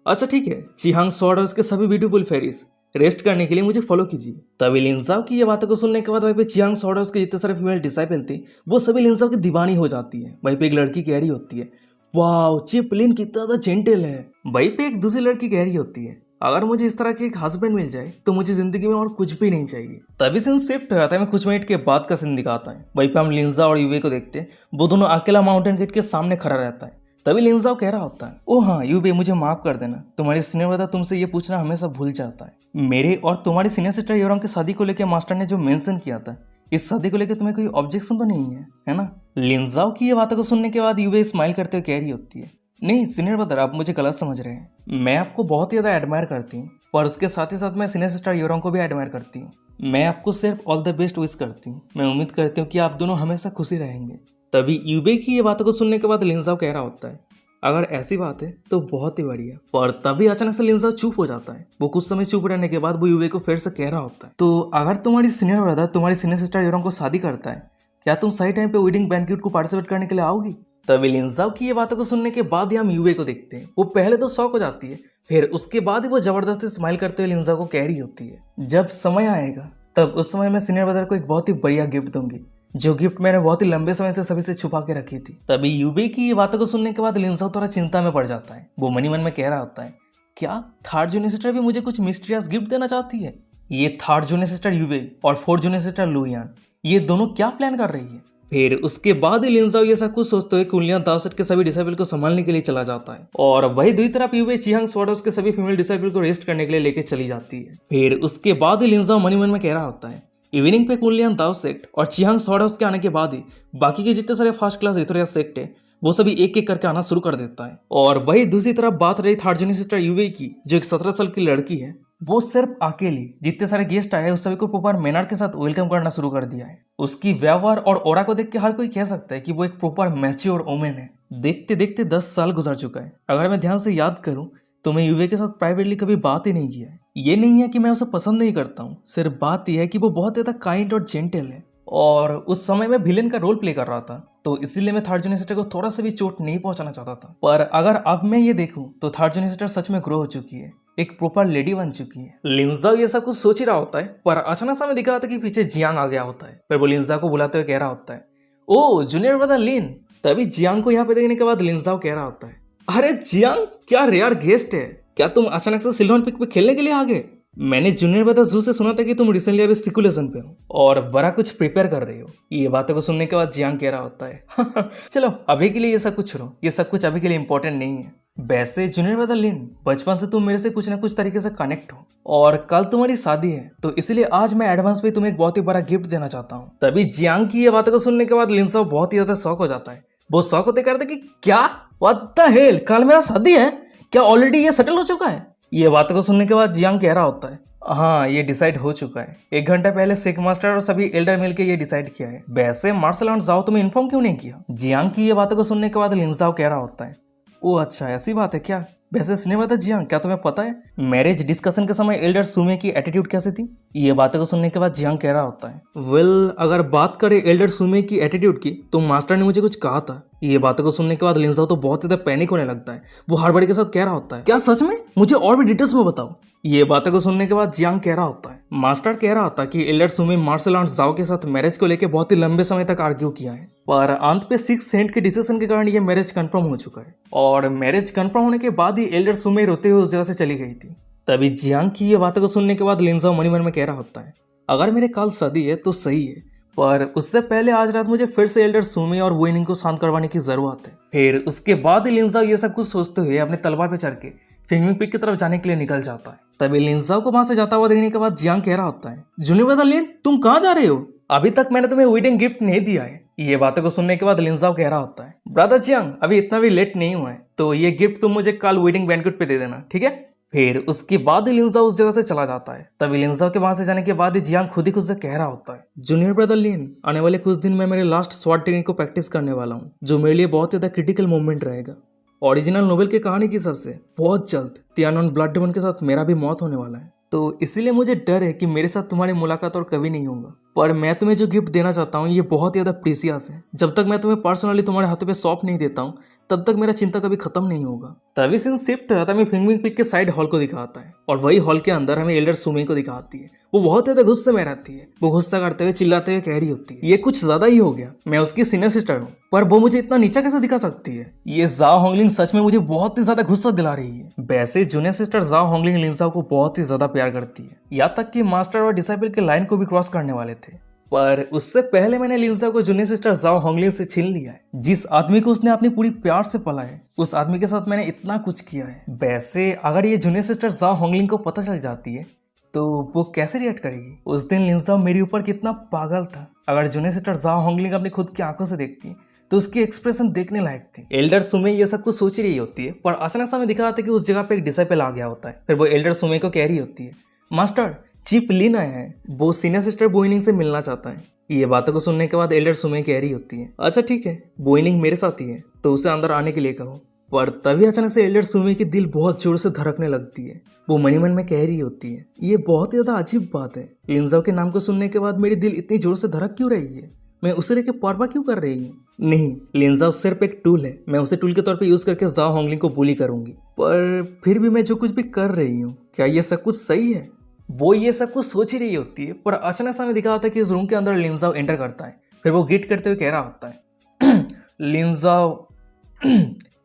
अच्छा ठीक है, चिहांग स्वॉर्ड और उसके सभी ब्यूटीफुल फेरीज रेस्ट करने के लिए मुझे फॉलो कीजिए। तभी लिंजाओ की ये बातों को सुनने के बाद वहीं पे चियांग स्वॉर्ड और उसके जितने सारे फीमेल डिसाइपल थी वो सभी लिंजाओ की दीवानी हो जाती है। वहीं पे एक लड़की कह रही होती है, वाओ चिप लिन कितना ज्यादा जेंटल है। वहीं पे एक दूसरी लड़की कह रही होती है, अगर मुझे इस तरह के एक हस्बैंड मिल जाए तो मुझे जिंदगी में और कुछ भी नहीं चाहिए। तभी सीन शिफ्ट हो जाता है, मैं कुछ मिनट के बाद का सीन दिखाता है। वहीं पे हम लिंजा और यूवे को देखते हैं, वो दोनों अकेला माउंटेन गेट के सामने खड़ा रहता है। तभी लिंजाओ कह रहा होता है, ओ हाँ यूबे, मुझे माफ कर देना, तुम्हारी सीनियर ब्रदर तुमसे ये पूछना हमेशा भूल जाता है। मेरे और तुम्हारी सीनियर सिस्टर योरोंग की शादी को लेकर मास्टर ने जो मेंशन किया था, इस शादी को लेकर तुम्हें कोई ऑब्जेक्शन तो नहीं है ना? लिंजाओ की ये बातों को सुनने के बाद यूबे स्माइल करते हुए कह रही होती है, नहीं सीनियर ब्रदर, आप मुझे गलत समझ रहे हैं, मैं आपको बहुत ही ज्यादा एडमायर करती हूँ पर उसके साथ ही साथ मैं सीनियर सिस्टर योरोंग को भी एडमायर करती हूँ। मैं आपको सिर्फ ऑल द बेस्ट विश करती हूँ, मैं उम्मीद करती हूँ कि आप दोनों हमेशा खुशी रहेंगे। तभी यूबे की ये बातों को सुनने के बाद लिंजाओ कह रहा होता है, अगर ऐसी बात है तो बहुत ही बढ़िया। पर तभी अचानक से लिंजाओ चुप हो जाता है। वो कुछ समय चुप रहने के बाद वो यूवे को फिर से कह रहा होता है, तो अगर तुम्हारी सीनियर ब्रदर तुम्हारी सीनियर सिस्टर योरोंग को शादी करता है, क्या तुम सही टाइम पे वेडिंग बैंक्वेट को पार्टिसिपेट करने के लिए आओगी? तभी लिंजाओ की ये बातों को सुनने के बाद ही हम यूवे को देखते हैं। वो पहले तो शॉक हो जाती है, फिर उसके बाद ही वो जबरदस्ती स्माइल करते हुए लिंजाओ को कह रही होती है, जब समय आएगा तब उस समय मैं सीनियर ब्रदर को एक बहुत ही बढ़िया गिफ्ट दूंगी, जो गिफ्ट मैंने बहुत ही लंबे समय से सभी से छुपा के रखी थी। तभी यूबे की ये बातों को सुनने के बाद लिंजाओ थोड़ा चिंता में पड़ जाता है। वो मनी मन में कह रहा होता है, क्या थर्ड जूनियर सिस्टर भी मुझे कुछ मिस्टीरियस गिफ्ट देना चाहती है? ये थर्ड जूनियर सिस्टर यूवे और फोर्थ जूनियर सिस्टर लुयान, ये दोनों क्या प्लान कर रही है? फिर उसके बाद ही लिंजाओ ये सब कुछ सोचते हुए कुलियान दाओसेट के सभी डिसाइबल को संभालने के लिए चला जाता है, और वही दूसरी तरफ यूवे चियांग स्वाडोस के सभी फीमेल डिसाइबल को रेस्ट करने के लिए लेके चली जाती है। फिर उसके बाद ही लिंजाओ मनी मन में कह रहा होता है, इवनिंग पे कुलियान दाओसेट और चियांग स्वाडोस के आने के बाद ही बाकी के जितने सारे फर्स्ट क्लास इथोरिया सेक्ट है वो सभी एक एक करके आना शुरू कर देता है। और वही दूसरी तरफ बात रही थर्ड जूनियर सिस्टर यूवे की, जो एक 17 साल की लड़की है, वो सिर्फ अकेली जितने सारे गेस्ट आए उस सभी को प्रॉपर मैनर के साथ वेलकम करना शुरू कर दिया है। उसकी व्यवहार और ऑरा को देख के हर कोई कह सकता है कि वो एक प्रॉपर मैच्योर वुमेन है। देखते देखते 10 साल गुजर चुका है। अगर मैं ध्यान से याद करूं तो मैं यूवे के साथ प्राइवेटली कभी बात ही नहीं किया है। ये नहीं है कि मैं उसे पसंद नहीं करता हूँ, सिर्फ बात यह है कि वो बहुत ज्यादा काइंड और जेंटल है, और उस समय मैं विलेन का रोल प्ले कर रहा था, तो इसीलिए मैं थर्ड जूनियर सिस्टर को थोड़ा सा भी चोट नहीं पहुंचाना चाहता था। पर अगर अब मैं ये देखूं तो थर्ड जूनियर सिस्टर सच में ग्रो हो चुकी है, एक प्रॉपर लेडी बन चुकी है। लिंजाओ ये सब कुछ सोच ही रहा होता है, पर अचानक से हमें दिखा था कि पीछे जियांग आ गया होता है। फिर वो लिंजा को बुलाते हुए कह रहा होता है, ओ जूनियर ब्रदर लिन। तभी जियांग को यहाँ पे देखने के बाद लिंजाओ कह रहा होता है, अरे जियांग, क्या रेयर गेस्ट है, क्या तुम अचानक से सिल्वर पिक पे खेलने के लिए आ गए? मैंने जूनियर ब्रदर जू से सुना था कि तुम रिसेंटली अभी सिकुलेशन पे हो और बड़ा कुछ प्रिपेयर कर रही हो। ये बातों को सुनने के बाद जियांग कह रहा होता है, चलो अभी के लिए ये सब कुछ छोड़ो, ये सब कुछ अभी के लिए इंपॉर्टेंट नहीं है। वैसे जूनियर ब्रदर लिन, बचपन से तुम मेरे से कुछ ना कुछ तरीके से कनेक्ट हो, और कल तुम्हारी शादी है, तो इसलिए आज मैं एडवांस पे तुम्हें एक बहुत ही बड़ा गिफ्ट देना चाहता हूँ। तभी जियांग की ये बातों को सुनने के बाद लिंसाओ बहुत ही ज्यादा शौक हो जाता है। वो शौक होते करते कि क्या, व्हाट द हेल, कल मेरा शादी है क्या? ऑलरेडी ये सेटल हो चुका है? ये बातों को सुनने के बाद जियांग कह रहा होता है, हाँ ये डिसाइड हो चुका है, 1 घंटा पहले सिख मास्टर और सभी एल्डर मिलके ये डिसाइड किया है। वैसे मार्शल आर्ट जाओ तुम्हें इन्फॉर्म क्यों नहीं किया? जियांग की ये बातों को सुनने के बाद लिंजाओ कह रहा होता है, ओ अच्छा ऐसी बात है क्या? वैसे सुने बात है जियांग, क्या तुम्हें पता है मैरिज डिस्कशन के समय एल्डर सुमे की एटीट्यूड कैसे थी? ये बातों को सुनने के बाद जियांग कह रहा होता है, वेल अगर बात करें एल्डर सुमे की एटीट्यूड की तो मास्टर ने मुझे कुछ कहा था। ये बातों को सुनने के बाद लिंजाओ तो बहुत ज्यादा पैनिक होने लगता है। वो हड़बड़ी के साथ कह रहा होता है, क्या सच में? मुझे और भी डिटेल्स में बताओ। ये बातों को सुनने के बाद जियांग कह रहा होता है, मास्टर कह रहा था कि एल्डर सुमे मार्शल आर्ट जाओ के साथ मैरिज को लेकर बहुत ही लंबे समय तक आर्ग्यू किया है, पर अंत पे 6 सेंट के डिसीजन के कारण ये मैरिज कंफर्म हो चुका है, और मैरिज कंफर्म होने के बाद ही एल्डर सुमे रोते हुए उस जगह से चली गई थी। तभी जियांग की ये बातों को सुनने के बाद लिंजाओ मनी मन में कह रहा होता है, अगर मेरे कल शादी है तो सही है, पर उससे पहले आज रात मुझे फिर से एल्डर सुमे और वुइनिंग को शांत करवाने की जरूरत है। फिर उसके बाद ही लिंजाओ ये सब कुछ सोचते हुए अपने तलवार पे चढ़ के फिंगिंग पिक की तरफ जाने के लिए निकल जाता है। तभी लिंजाओ को वहां से जाता हुआ देखने के बाद जियांग कह रहा होता है, जूनियर ब्रदर लिन, तुम कहाँ जा रहे हो? अभी तक मैंने तुम्हें वेडिंग गिफ्ट नहीं दिया है। ये बातों को सुनने के बाद लिंजाओ कह रहा होता है, ब्रदर जियांग अभी इतना भी लेट नहीं हुआ है, तो ये गिफ्ट तुम मुझे कल वेडिंग बैंक्वेट पे दे देना, ठीक है? फिर उसके बाद ही लिंजाओ उस जगह से चला जाता है। तभी लिंजाओ के वहां से जाने के बाद ही जियांग खुद ही खुद से कह रहा होता है, जूनियर ब्रदर लिन, आने वाले कुछ दिन में मेरे लास्ट स्वॉर्ड टेक्निक को प्रैक्टिस करने वाला हूँ, जो मेरे लिए बहुत ज्यादा क्रिटिकल मोमेंट रहेगा। ओरिजिनल नोवेल की कहानी की हिसाब से बहुत जल्द तियानोन ब्लड डेमन के साथ मेरा भी मौत होने वाला है, तो इसीलिए मुझे डर है कि मेरे साथ तुम्हारी मुलाकात और कभी नहीं होगा। पर मैं तुम्हें जो गिफ्ट देना चाहता हूँ ये बहुत ज्यादा प्रीसियस है। जब तक मैं तुम्हें पर्सनली तुम्हारे हाथों पे सौंप नहीं देता हूँ तब तक मेरा चिंता कभी खत्म नहीं होगा। तभी सीन शिफ्ट होता है, हमें फिंगिंग पिक के साइड हॉल को दिखाता है, और वही हॉल के अंदर हमें एल्डर सुमे को दिखाती है। वो बहुत ज्यादा गुस्से में रहती है। वो गुस्सा करते हुए चिल्लाते हुए कह रही होती है, ये कुछ ज्यादा ही हो गया, मैं उसकी सीनियर सिस्टर हूँ, पर वो मुझे इतना नीचा कैसे दिखा सकती है? ये जाओ होंगलिंग सच में मुझे बहुत ही ज्यादा गुस्सा दिला रही है। वैसे जूनियर सिस्टर जाओ होंगलिंग लिंजाओ को बहुत ही ज्यादा प्यार करती है, यहाँ तक कि मास्टर और डिसाइपल के लाइन को भी क्रॉस करने वाले थे, पर उससे पहले मैंने लिंजाओ को जूनियर सिस्टर जाओ होंगलिंग से छीन लिया है। जिस आदमी को उसने अपनी पूरी प्यार से पला है, उस आदमी के साथ मैंने इतना कुछ किया है। वैसे अगर ये जूनियर सिस्टर जाओ होंगलिंग को पता चल जाती है तो वो कैसे रिएक्ट करेगी? उस दिन लिंजाओ मेरे ऊपर कितना पागल था। अगर जूनियर सिस्टर जाओ होंगलिंग अपनी खुद की आंखों से देखती तो उसकी एक्सप्रेशन देखने लायक थी। एल्डर सुमे ये सब कुछ सोच ही रही होती है, पर अचानक से हमें दिखा था कि उस जगह पे एक डिसाइपल आ गया होता है। फिर वो एल्डर सुमे को कह रही होती है, मास्टर चीप लिन आया है, वो सीनियर सिस्टर बोइनिंग से मिलना चाहता है। ये बातों को सुनने के बाद एल्डर सुमे कह रही होती है, अच्छा ठीक है, बोइनिंग मेरे साथ ही है तो उसे अंदर आने के लिए कहो। पर तभी अचानक से एल्डर सुमे की दिल बहुत जोर से धड़कने लगती है। वो मनी मन में कह रही होती है, ये बहुत ही ज्यादा अजीब बात है, लिंजाओ के नाम को सुनने के बाद मेरी दिल इतनी जोर से धड़क क्यों रही है? मैं उसे लेके परवाह क्यों कर रही हूँ? नहीं, लिंजाओ सिर्फ एक टूल है। मैं उसे टूल के तौर पे यूज करके जाओ होंगलिंग को बुली करूंगी। पर फिर भी मैं जो कुछ भी कर रही हूँ, क्या ये सब कुछ सही है? वो ये सब कुछ सोच ही रही होती है, पर अचानक से हमें दिखा होता है कि इस रूम के अंदर लिंजाओ एंटर करता है। फिर वो ग्रीट करते हुए कह रहा होता है लिंजाओ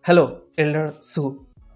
हेलो एल्डर सू।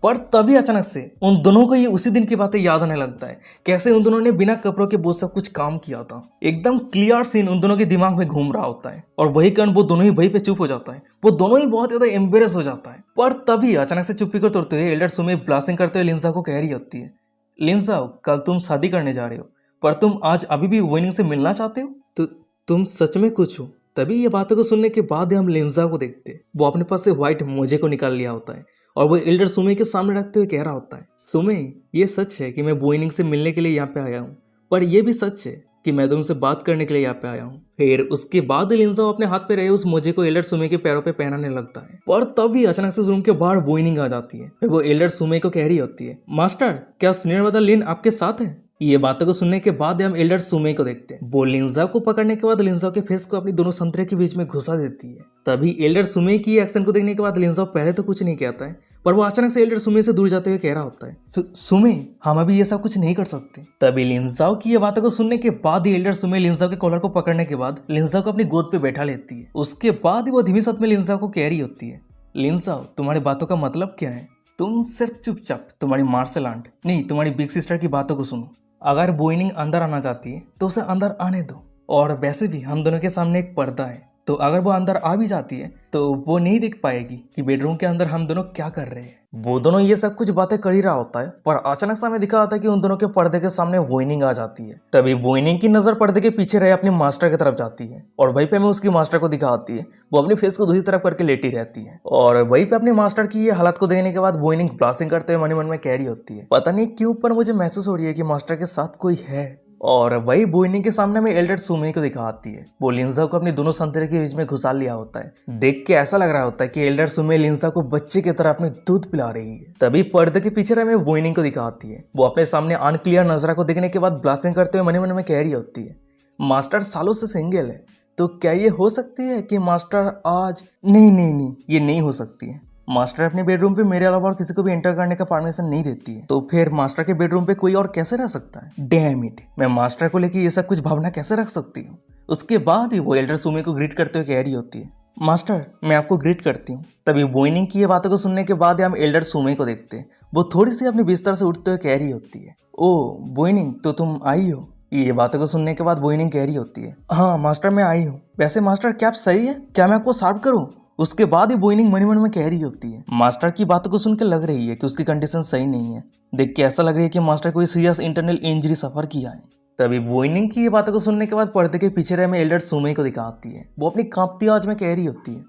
पर तभी अचानक से उन दोनों को ये उसी दिन की बातें याद आने लगता है, कैसे उन दोनों ने बिना कपड़ों के वो सब कुछ काम किया था। एकदम क्लियर सीन उन दोनों के दिमाग में घूम रहा होता है और वही कारण वो दोनों ही वहीं पे चुप हो जाता है। वो दोनों ही बहुत ज्यादा एम्बेरस हो जाता है। पर तभी अचानक से चुप्पी को तोड़ते हुए एल्डर सुमे ब्लास्टिंग करते हुए लिंजा को कह रही होती है, लिंजा कल तुम शादी करने जा रहे हो, पर तुम आज अभी भी वोइनिंग से मिलना चाहते हो? तो तुम सच में कुछ हो? तभी ये बातों को सुनने के बाद हम लिंजा को देखते हैं। वो अपने पास से व्हाइट मोजे को निकाल लिया होता है और वो एल्डर सुमे के सामने रखते हुए कह रहा होता है, सुमे ये सच है कि मैं बोइनिंग से मिलने के लिए यहाँ पे आया हूँ, पर यह भी सच है कि मैं तुमसे बात करने के लिए यहाँ पे आया हूँ। फिर उसके बाद लिंजा अपने हाथ पे रहे उस मोजे को एल्डर सुमे के पैरों पे पहनाने लगता है। पर तभी अचानक से उस रूम के बाहर बोइनिंग आ जाती है। फिर वो एल्डर सुमे को कह रही होती है, मास्टर क्या सिनेरवादा लिन आपके साथ है? ये बातों को सुनने के बाद हम एल्डर सुमे को देखते हैं। वो लिंजा को पकड़ने के बाद लिंजा के फेस को अपनी दोनों संतरे के बीच में घुसा देती है। तभी एल्डर सुमे की एक्शन को देखने के बाद लिंजा पहले तो कुछ नहीं कहता है, पर वो अचानक से एल्डर सुमे से दूर जाते हुए कह रहा होता है, सुमे हम अभी ये सब कुछ नहीं कर सकते। तभी लिंजाओ की ये बातों को सुनने के बाद ही एल्डर सुमे लिंजाओ के कॉलर को पकड़ने के बाद लिंजाओ को अपनी गोद पे बैठा लेती है। उसके बाद ही वो धीमी साथ में लिंजाओ को कह रही होती है, लिंजाओ तुम्हारी बातों का मतलब क्या है? तुम सिर्फ चुपचाप तुम्हारी मार्शल आर्ट नहीं तुम्हारी बिग सिस्टर की बातों को सुनो। अगर बोइनिंग अंदर आना चाहती है तो उसे अंदर आने दो, और वैसे भी हम दोनों के सामने एक पर्दा है, तो अगर वो अंदर आ भी जाती है तो वो नहीं देख पाएगी कि बेडरूम के अंदर हम दोनों क्या कर रहे हैं। वो दोनों ये सब कुछ बातें कर ही रहा होता है, पर अचानक से हमें दिखा होता है कि उन दोनों के पर्दे के सामने वोइनिंग आ जाती है। तभी वोइनिंग की नजर पर्दे के पीछे रहे अपने मास्टर की तरफ जाती है और वहीं पे हमें उसकी मास्टर को दिखा आती है। वो अपनी फेस को दूसरी तरफ करके लेटी रहती है और वहीं पे अपने मास्टर की ये हालत को देखने के बाद वोइनिंग ब्लास्टिंग करते हुए मन ही मन में कह रही होती है, पता नहीं क्यों पर मुझे महसूस हो रही है कि मास्टर के साथ कोई है। और वही बोइनिंग के सामने में एल्डर सुमे को दिखाती है। वो लिंजा को अपने दोनों संतरे के बीच में घुसा लिया होता है। देख के ऐसा लग रहा होता है कि एल्डर सुमे लिंजा को बच्चे की तरह अपने दूध पिला रही है। तभी पर्दे के पीछे हमें बोइनिंग को दिखाती है। वो अपने सामने अनक्लियर नजरा को देखने के बाद ब्लास्टिंग करते हुए मन में कह रही होती है, मास्टर सालों से सिंगल है, तो क्या ये हो सकती है कि मास्टर आज नहीं ये नहीं हो सकती है। मास्टर अपने बेडरूम पे मेरे अलावा और किसी को भी एंटर करने का परमिशन नहीं देती है, तो फिर मास्टर के बेडरूम पे कोई और कैसे रह सकता है? डैम इट, मैं मास्टर को लेके ये सब कुछ भावना कैसे रख सकती हूँ? उसके बाद ही वो एल्डर सुमे को ग्रीट करते हुए कह रही होती है, मास्टर मैं आपको ग्रीट करती हूँ। तभी बोइनिंग की ये बातों को सुनने के बाद हम एल्डर सुमे को देखते हैं। वो थोड़ी सी अपने बिस्तर से उठते हुए कह रही होती है, ओ बोइनिंग तो तुम आई हो? ये बातों को सुनने के बाद बोइनिंग कह रही होती है, हाँ मास्टर मैं आई हूँ। वैसे मास्टर क्या आप सही है? क्या मैं आपको सर्व करूँ? उसके बाद ही बोइनिंग मन में कह रही होती है, मास्टर की बातों को सुनकर लग रही है कि उसकी कंडीशन सही नहीं है। देख के ऐसा लग रही है कि मास्टर कोई सीरियस इंटरनल इंजरी सफर किया है। तभी बोइनिंग की ये बातों को सुनने के बाद पर्दे के पीछे रहे में एल्डर सुमे को दिखाती है। वो अपनी कांपती आवाज में कह रही होती है,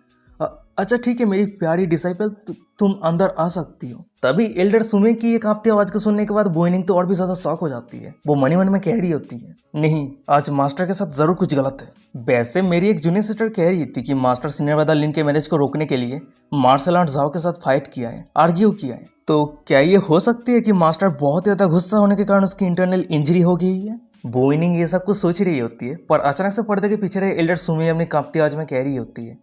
अच्छा ठीक है मेरी प्यारी डिसाइपल, तुम अंदर आ सकती हो। तभी एल्डर सुमे की ये कांपती आवाज को सुनने के बाद बोइनिंग तो और भी ज्यादा शॉक हो जाती है। वो मन ही मन में कह रही होती है, नहीं आज मास्टर के साथ जरूर कुछ गलत है। वैसे मेरी एक जूनियर सिस्टर कह रही थी कि मास्टर सिनेरवादा लिन के मैरिज को रोकने के लिए मार्शल आर्ट जाओ के साथ फाइट किया है, आर्ग्यू किया है। तो क्या ये हो सकती है कि मास्टर बहुत ज्यादा गुस्सा होने के कारण उसकी इंटरनल इंजरी हो गई है? बोइनिंग ये सब कुछ सोच रही होती है, पर अचानक से पर्दे के पीछे रहे एल्डर सुमे अपनी कांपती आवाज में कह रही होती है,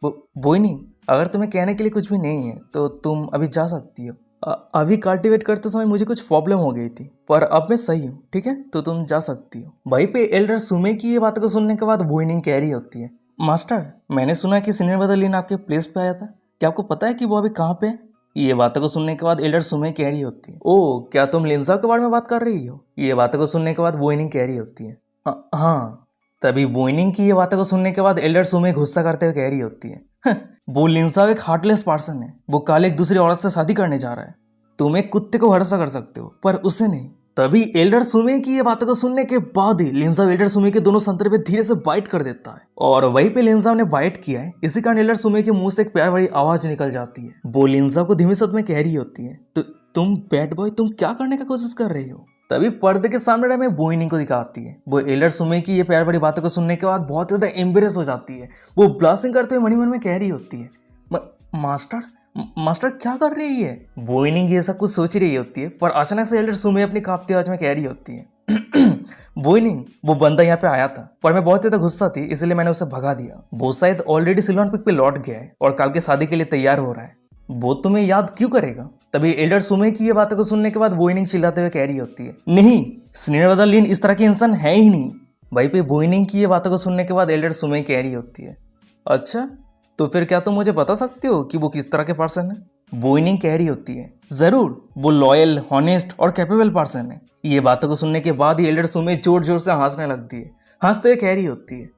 बोइनिंग अगर तुम्हें कहने के लिए कुछ भी नहीं है तो तुम अभी जा सकती हो। अभी कल्टिवेट करते समय मुझे कुछ प्रॉब्लम हो गई थी, पर अब मैं सही हूँ, ठीक है तो तुम जा सकती हो। वहीं पे एल्डर सुमे की ये बातों को सुनने के बाद बोइनिंग कह रही होती है, मास्टर मैंने सुना कि सिनेरवादा लिन आपके प्लेस पे आया था, क्या आपको पता है कि वो अभी कहाँ पे है? ये बातों को सुनने के बाद एल्डर सुमे कह रही होती है, ओ क्या तुम लिंजा के बारे में बात कर रही हो? ये बातों को सुनने के बाद बोइनिंग कह रही होती है, हाँ। तभी बोइनिंग की ये बातों को सुनने के बाद एल्डर सुमे गुस्सा करते हुए कह रही होती है, वो लिंजा एक हार्टलेस पर्सन है, वो कल एक दूसरी औरत से शादी करने जा रहा है। तुम एक कुत्ते को भरोसा कर सकते हो पर उसे नहीं। तभी एल्डर सुमे की ये बातों को सुनने के बाद ही लिंजा एल्डर सुमे के दोनों संतरे पे धीरे से बाइट कर देता है और वहीं पे लिंजा ने बाइट किया है। इसी कारण एल्डर सुमे के मुंह से एक प्यार भरी आवाज निकल जाती है। वो लिंजा को धीमी शब्द में कह रही होती है, तो तुम बैड बॉय तुम क्या करने का कोशिश कर रही हो? तभी पर्दे के सामने हमें बोइनिंग को दिखाती है। वो एल्डर सुमे की ये प्यार भरी बातों को सुनने के बाद बहुत ज्यादा एम्बेरस हो जाती है। वो ब्लास्टिंग करते हुए मन में कह रही होती है, मास्टर क्या कर रही है? बोइनिंग ये सब कुछ सोच रही होती है, पर अचानक से एल्डर सुमे अपनी कांपती आवाज में कह रही होती है, बोइनिंग, वो बंदा यहाँ पे आया था पर मैं बहुत ज्यादा गुस्सा थी इसलिए मैंने उसे भगा दिया। वो शायद ऑलरेडी सिलोन पिक पे लौट गया है और कल की शादी के लिए तैयार हो रहा है। वो तुम्हें याद क्यों करेगा? तभी एल्डर सुमे की ये बातों को सुनने के बाद बोइनिंग चिल्लाते हुए कह रही होती है, नहीं, श्रीनिवास लिन इस तरह के इंसान है ही नहीं। भाई पे बोइनिंग की ये बातों को सुनने के बाद एल्डर सुमे कह रही होती है, अच्छा तो फिर क्या तुम मुझे बता सकते हो कि वो किस तरह के पर्सन है? बोइनिंग कह रही होती है, जरूर, वो लॉयल, हॉनेस्ट और कैपेबल पर्सन है। ये बातों को सुनने के बाद ही एल्डर सुमे जोर जोर से हंसने लगती है। हंसते हुए कह रही होती है,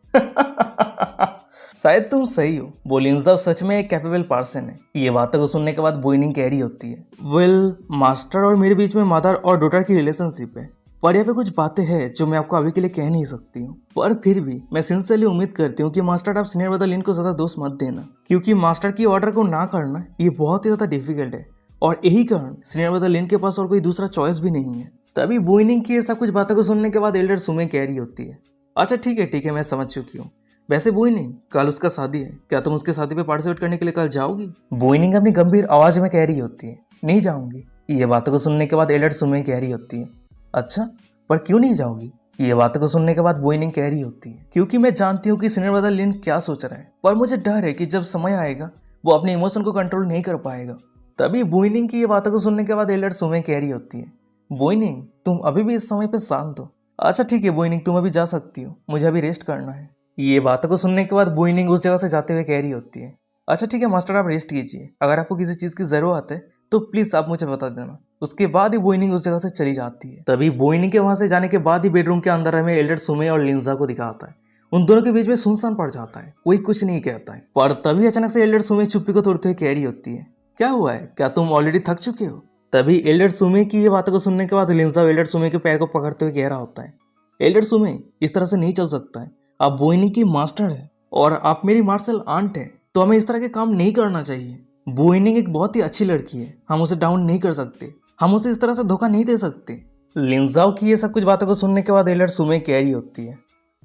शायद तुम सही हो, वो लिंजाओ सच में एक कैपेबल पर्सन है। ये बातों को सुनने के बाद बोइनिंग कह रही होती है, वेल, मास्टर और मेरे बीच में मदर और डॉटर की रिलेशनशिप है, पर यहाँ पे कुछ बातें हैं जो मैं आपको अभी के लिए कह नहीं सकती हूँ। पर फिर भी मैं सिंसियरली उम्मीद करती हूँ कि मास्टर आप श्रीनिवास लिन को ज्यादा दोष मत देना, क्योंकि मास्टर की ऑर्डर को ना करना ये बहुत ही ज्यादा डिफिकल्ट है और यही कारण श्रीनिवास लिन के पास और कोई दूसरा चॉइस भी नहीं है। तभी बोइनिंग की ये सब कुछ बातों को सुनने के बाद एल्डर सुमे कह रही होती है, अच्छा ठीक है, मैं समझ चुकी हूँ। वैसे बोइनिंग, कल उसका शादी है, क्या तुम उसके शादी पे पार्टिसिपेट करने के लिए कल जाओगी? बोइनिंग अपनी गंभीर आवाज में कह रही होती है, नहीं जाऊंगी। ये बातों को सुनने के बाद एल्डर सुमे कह रही होती है, अच्छा पर क्यों नहीं जाओगी? ये बातों को सुनने के बाद बोइनिंग कह रही होती है, क्योंकि मैं जानती हूँ कि श्रीनिवास लिन क्या सोच रहा है, पर मुझे डर है कि जब समय आएगा वो अपने इमोशन को कंट्रोल नहीं कर पाएगा। तभी बोइनिंग की ये बातों को सुनने के बाद एल्डर सुमे कह रही होती है, बोइनिंग तुम अभी भी इस समय पे शांत हो। अच्छा ठीक है बोइनिंग, तुम अभी जा सकती हो, मुझे अभी रेस्ट करना है। ये बातों को सुनने के बाद बोइनिंग उस जगह से जाते हुए कह रही होती है, अच्छा ठीक है मास्टर, आप रेस्ट कीजिए, अगर आपको किसी चीज की जरूरत है तो प्लीज आप मुझे बता देना। उसके बाद ही बोइनिंग उस जगह से चली जाती है। तभी बोइनिंग के वहां से जाने के बाद ही बेडरूम के अंदर हमें एल्डर सुमे और लिंजा को दिखाता है। उन दोनों के बीच में सुनसान पड़ जाता है, कोई कुछ नहीं कहता है। पर तभी अचानक से एल्डर सुमे चुप्पी को तोड़ते हुए कह रही होती है, क्या हुआ है, क्या तुम ऑलरेडी थक चुके हो? तभी एल्डर सुमे की ये बातों को सुनने के बाद लिंजा एल्डर सुमे के पैर को पकड़ते हुए कह रहा होता है, एल्डर सुमे इस तरह से नहीं चल सकता है, आप बोइनिंग की मास्टर है और आप मेरी मार्शल आंट है, तो हमें इस तरह के काम नहीं करना चाहिए। बोइनिंग एक बहुत ही अच्छी लड़की है, हम उसे डाउन नहीं कर सकते, हम उसे इस तरह से धोखा नहीं दे सकते। लिंजाओ की ये सब कुछ बातों को सुनने के बाद एल्डर सुमे कह रही होती है,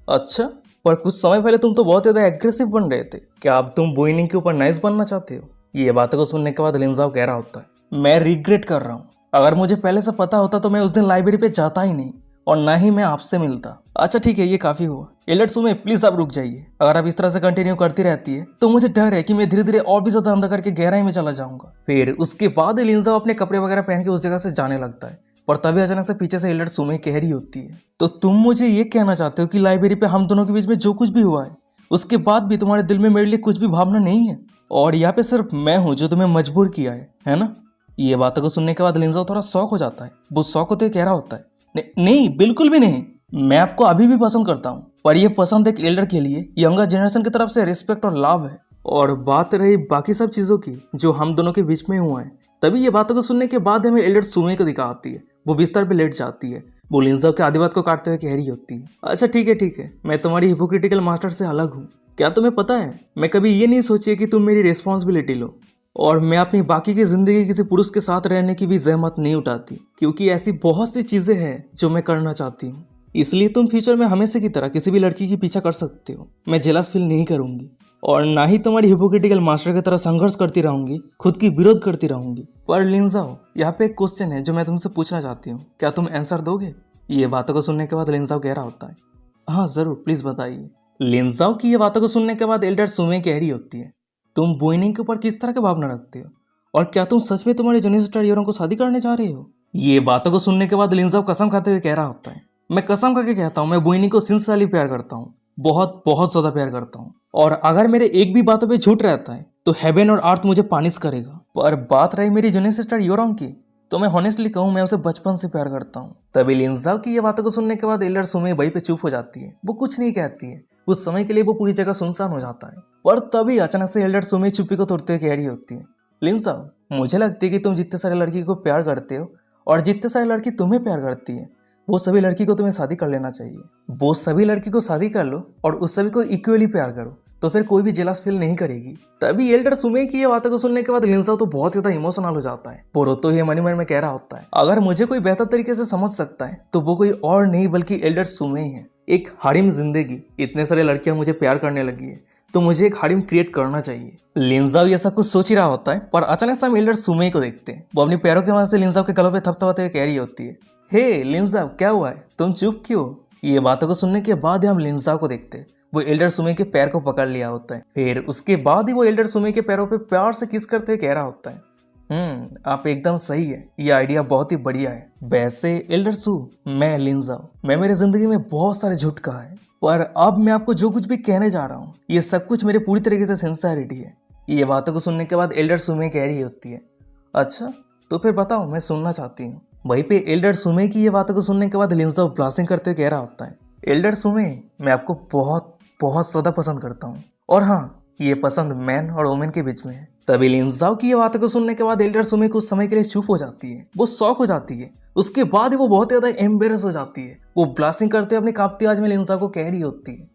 अच्छा पर कुछ समय पहले तुम तो बहुत ज्यादा एग्रेसिव बन रहे थे, क्या अब तुम बोइनिंग के ऊपर नाइस बनना चाहते हो? ये बातों को सुनने के बाद लिंजाओ कह रहा होता है, मैं रिग्रेट कर रहा हूँ, अगर मुझे पहले से पता होता तो मैं उस दिन लाइब्रेरी पे जाता ही नहीं और ना ही मैं आपसे मिलता। अच्छा ठीक है, ये काफी हुआ, एल्डर सुमे प्लीज आप रुक जाइए, अगर आप इस तरह से कंटिन्यू करती रहती है तो मुझे डर है कि मैं धीरे धीरे और भी ज्यादा अंदर करके गहराई में चला जाऊंगा। फिर उसके बाद लिंजा अपने कपड़े वगैरह पहन के उस जगह से जाने लगता है, पर तभी अचानक से पीछे से एल्डर सुमे कह रही होती है, तो तुम मुझे ये कहना चाहते हो कि लाइब्रेरी पे हम दोनों के बीच में जो कुछ भी हुआ है उसके बाद भी तुम्हारे दिल में मेरे लिए कुछ भी भावना नहीं है और यहाँ पे सिर्फ मैं हूँ जो तुम्हें मजबूर किया है ना? ये बातों को सुनने के बाद लिंजा थोड़ा शौक हो जाता है, वो शौक होते कह रहा होता है, नहीं बिल्कुल भी नहीं, मैं आपको अभी भी पसंद करता हूँ, पर यह पसंद एक एल्डर के लिए यंगर जनरेशन की तरफ से रिस्पेक्ट और लव है। और बात रही बाकी सब चीजों की जो हम दोनों के बीच में हुआ है, तभी ये बातों को सुनने के बाद हमें एल्डर सुमे को दिखाती है, वो बिस्तर पे लेट जाती है, वो लिंजा के आधी बात को काटते हुए कह रही होती है, अच्छा ठीक है, मैं तुम्हारी हिपोक्रिटिकल मास्टर से अलग हूँ, क्या तुम्हें पता है मैं कभी ये नहीं सोची कि तुम मेरी रिस्पॉन्सिबिलिटी लो और मैं अपनी बाकी की जिंदगी किसी पुरुष के साथ रहने की भी जहमत नहीं उठाती, क्योंकि ऐसी बहुत सी चीजें हैं जो मैं करना चाहती हूँ, इसलिए तुम फ्यूचर में हमेशा की तरह किसी भी लड़की की पीछा कर सकते हो, मैं जेलस फील नहीं करूंगी और ना ही तुम्हारी हिपोक्रिटिकल मास्टर की तरह संघर्ष करती रहूंगी, खुद की विरोध करती रहूंगी। पर लिंजाओ, यहाँ पे एक क्वेश्चन है जो मैं तुमसे पूछना चाहती हूँ, क्या तुम आंसर दोगे? ये बातों को सुनने के बाद लिंजाओ कह रहा होता है, हाँ जरूर, प्लीज बताइए। लिंजाओ की ये बातों को सुनने के बाद एल्डर सुमे कह रही होती है, तुम बोइनिंग के ऊपर किस तरह की भावना रखते हो और क्या तुम सच में तुम्हारे जूनियर सिस्टर योरों को शादी करने जा रहे हो? ये बातों को सुनने के बाद लिंजाओ कसम खाते हुए कह रहा होता है, मैं कसम करके कहता हूँ मैं बोइनिंग को सिंसियरली प्यार करता हूँ, बहुत बहुत ज्यादा प्यार करता हूँ और अगर मेरे एक भी बातों पे झूठ रहता है तो हेवन और अर्थ मुझे पानिश करेगा। पर बात रही मेरी जूनियर सिस्टर योरों की, तो मैं हॉनेस्टली कहूँ मैं उसे बचपन से प्यार करता हूँ। तभी लिंजाओ की ये बातों को सुनने के बाद एल्डर सुमे वहीं पे चुप हो जाती है, वो कुछ नहीं कहती है, उस समय के लिए वो पूरी जगह सुनसान हो जाता है। पर तभी अचानक से एल्डर सुमे चुप्पी को तोड़ते हुए कह रही होती है, लिंजाओ मुझे लगती है कि तुम जितने सारे लड़की को प्यार करते हो और जितने सारे लड़की तुम्हें प्यार करती है वो सभी लड़की को तुम्हें शादी कर लेना चाहिए, वो सभी लड़की को शादी कर लो और उस सभी को इक्वली प्यार करो, तो फिर कोई भी जेलस फील नहीं करेगी। तभी एल्डर सुमे की ये बातों को सुनने के बाद लिंजाओ तो बहुत ज्यादा इमोशनल हो जाता है, वो रोते हुए मन में कह रहा होता है, अगर मुझे कोई बेहतर तरीके से समझ सकता है तो वो कोई और नहीं बल्कि एल्डर सुमे ही है। एक हरीम जिंदगी, इतने सारे लड़कियां मुझे प्यार करने लगी है तो मुझे एक हरीम क्रिएट करना चाहिए। लिंजाओ ये सब कुछ सोच ही रहा होता है, पर अचानक से हम एल्डर सुमे को देखते हैं, वो अपनी पैरों के वजह से लिंजाओ के गलों पे थपथपाते हुए कह रही होती है, हे लिंजा, क्या हुआ है, तुम चुप क्यों? ये बातों को सुनने के बाद ही हम लिंजा को देखते हैं। वो एल्डर सुमे के पैर को पकड़ लिया होता है। फिर उसके बाद ही वो एल्डर सुमे के पैरों पे प्यार से किस करते हुए कह रहा होता है, आप एकदम सही है, ये आइडिया बहुत ही बढ़िया है। वैसे एल्डर सू, मैं लिंजा हूँ। मैं मेरी जिंदगी में बहुत सारे झूठ कहा है, पर अब मैं आपको जो कुछ भी कहने जा रहा हूँ ये सब कुछ मेरे पूरी तरीके से सिंसियरिटी है। ये बातों को सुनने के बाद एल्डर सुमे कह रही होती है, अच्छा तो फिर बताओ, मैं सुनना चाहती हूँ। वहीं पे एल्डर सुमे की ये बातों को सुनने के बाद लिंजा ब्लासिंग करते हुए कह रहा होता है, एल्डर सुमे, मैं आपको बहुत बहुत ज्यादा पसंद करता हूँ, और हाँ, ये पसंद मैन और वोमेन के बीच में है। तभी लिंजाओ की ये बातों को सुनने के बाद एल्डर सुमे कुछ समय के लिए चुप हो जाती है। वो शॉक हो जाती है। उसके बाद ही वो बहुत ज्यादा एम्बेरस हो जाती है। वो ब्लास्टिंग करते हुए अपनी कांपती आवाज में लिंजा को कह रही होती है,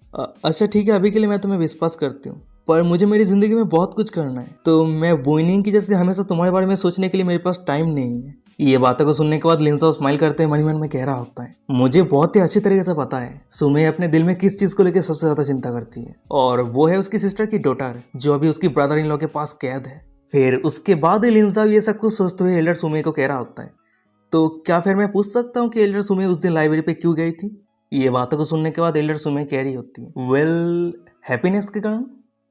अच्छा ठीक है, अभी के लिए मैं तुम्हें विश्वास करती हूँ, पर मुझे मेरी जिंदगी में बहुत कुछ करना है, तो मैं बोइनिंग की जैसे हमेशा तुम्हारे बारे में सोचने के लिए मेरे पास टाइम नहीं है। ये बातों को सुनने के बाद लिंजा स्माइल करते हुए मन में कह रहा होता है, मुझे बहुत ही अच्छी तरीके से पता है सुमे अपने दिल में किस चीज को लेकर सबसे ज्यादा चिंता करती है, और वो है उसकी सिस्टर की डॉटर जो अभी उसकी ब्रदर इन लॉ के पास कैद है। फिर उसके बाद ही लिंजा ये सब कुछ सोचते हुए एल्डर सुमे को कह रहा होता है, तो क्या फिर मैं पूछ सकता हूँ कि एल्डर सुमे उस दिन लाइब्रेरी पे क्यों गई थी? ये बातों को सुनने के बाद एल्डर सुमे कह रही होती है, वेल, हैप्पीनेस के कारण,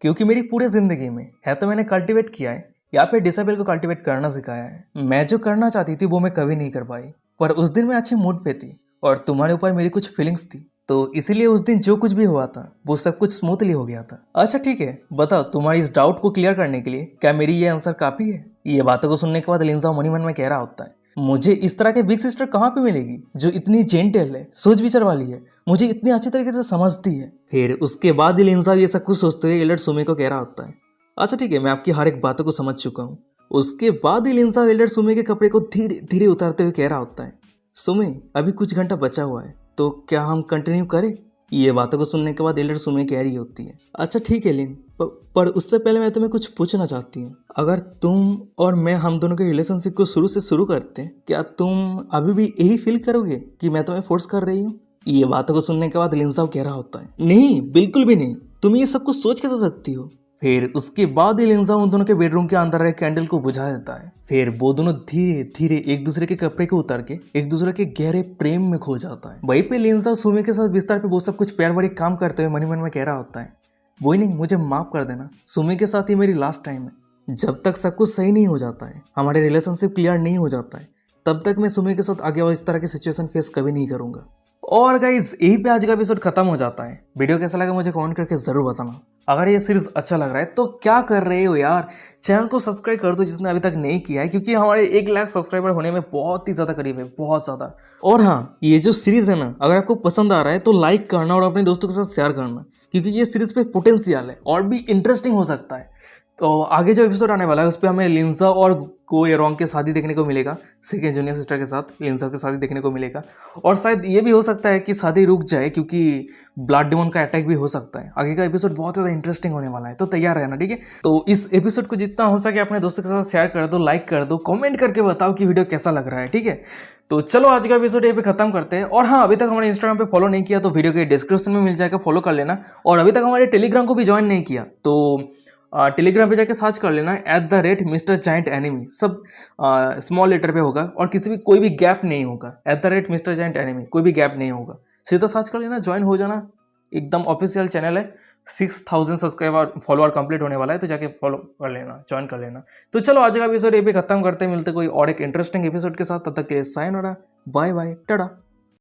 क्योंकि मेरी पूरी जिंदगी में है तो मैंने कल्टीवेट किया है, या फिर डिसेबल को कल्टीवेट करना सिखाया है। मैं जो करना चाहती थी वो मैं कभी नहीं कर पाई, पर उस दिन मैं अच्छे मूड पे थी और तुम्हारे ऊपर मेरी कुछ फीलिंग्स थी, तो इसीलिए उस दिन जो कुछ भी हुआ था वो सब कुछ स्मूथली हो गया था। अच्छा ठीक है, बताओ तुम्हारी इस डाउट को क्लियर करने के लिए क्या मेरी ये आंसर काफी है? ये बातों को सुनने के बाद लिंजा मनी मन में कह रहा होता है, मुझे इस तरह के बिग सिस्टर कहाँ पे मिलेगी जो इतनी जेंटल है, सोच विचार वाली है, मुझे इतनी अच्छी तरीके से समझती है। फिर उसके बाद ही लिंजा ये सब कुछ सोचते हुए एल्डर सुमे को कह रहा होता है, अच्छा ठीक है, मैं आपकी हर एक बातों को समझ चुका हूँ। उसके बाद ही लिंजा एल्डर सुमे के कपड़े को धीरे धीरे उतारते हुए कह रहा होता है, सुमे, अभी कुछ घंटा बचा हुआ है, तो क्या हम कंटिन्यू करें? ये बातों को सुनने के बाद एल्डर सुमे कह रही होती है, अच्छा ठीक है लिन, पर उससे पहले मैं तुम्हें कुछ पूछना चाहती हूँ। अगर तुम और मैं हम दोनों के रिलेशनशिप को शुरू से शुरू करते हैं, क्या तुम अभी भी यही फील करोगे कि मैं तुम्हें फोर्स कर रही हूँ? ये बातों को सुनने के बाद लिंजा कह रहा होता है, नहीं, बिल्कुल भी नहीं, तुम ये सब कुछ सोच कैसे सकती हो? फिर उसके बाद ही लिंजा उन दोनों के बेडरूम के अंदर रहे कैंडल को बुझा देता है। फिर वो दोनों धीरे धीरे एक दूसरे के कपड़े को उतार के एक दूसरे के गहरे प्रेम में खो जाता है। वहीं पे लिंजा सुमे के साथ बिस्तर पे वो सब कुछ प्यार भरी काम करते हुए मन में कह रहा होता है, वही नहीं, मुझे माफ कर देना, सुमे के साथ ही मेरी लास्ट टाइम है। जब तक सब कुछ सही नहीं हो जाता है, हमारे रिलेशनशिप क्लियर नहीं हो जाता है, तब तक मैं सुमे के साथ आगे और इस तरह की सिचुएशन फेस कभी नहीं करूंगा। और गाइज यही पे आज का एपिसोड खत्म हो जाता है। वीडियो कैसा लगा मुझे कमेंट करके जरूर बताना। अगर ये सीरीज अच्छा लग रहा है तो क्या कर रहे हो यार, चैनल को सब्सक्राइब कर दो जिसने अभी तक नहीं किया है, क्योंकि हमारे 1 लाख सब्सक्राइबर होने में बहुत ही ज्यादा करीब है, बहुत ज्यादा। और हाँ, ये जो सीरीज है ना, अगर आपको पसंद आ रहा है तो लाइक करना और अपने दोस्तों के साथ शेयर करना, क्योंकि ये सीरीज पे पोटेंशियल है और भी इंटरेस्टिंग हो सकता है। तो आगे जो एपिसोड आने वाला है उस पर हमें लिंजा और गो एरोंग की शादी देखने को मिलेगा, सेकेंड जूनियर सिस्टर के साथ लिंजा की शादी देखने को मिलेगा। और शायद ये भी हो सकता है कि शादी रुक जाए, क्योंकि ब्लड डिमन का अटैक भी हो सकता है। आगे का एपिसोड बहुत ज़्यादा इंटरेस्टिंग होने वाला है, तो तैयार रहना, ठीक है। तो इस एपिसोड को जितना हो सके अपने दोस्तों के साथ शेयर कर दो, लाइक कर दो, कॉमेंट करके बताओ कि वीडियो कैसा लग रहा है, ठीक है। तो चलो आज का एपिसोड ये पे खत्म करते हैं। और हाँ, अभी तक हमारे इंस्टाग्राम पे फॉलो नहीं किया तो वीडियो के डिस्क्रिप्शन में मिल जाएगा, फॉलो कर लेना। और अभी तक हमारे टेलीग्राम को भी ज्वाइन नहीं किया तो टेलीग्राम पे जाके सर्च कर लेना @Mr. Giant Enemy, सब स्मॉल लेटर पे होगा और कोई भी गैप नहीं होगा। @Mr. Giant Enemy, कोई भी गैप नहीं होगा, सीधा सर्च कर लेना, ज्वाइन हो जाना। एकदम ऑफिशियल चैनल है, 6000 सब्सक्राइबर फॉलोअर कंप्लीट होने वाला है, तो जाके फॉलो कर लेना, ज्वाइन कर लेना। तो चलो आज का एपिसोड ये भी खत्म करते हैं, मिलते कोई और एक इंटरेस्टिंग एपिसोड के साथ, तब तक के लिए साइनोरा, बाय बाय, टाटा।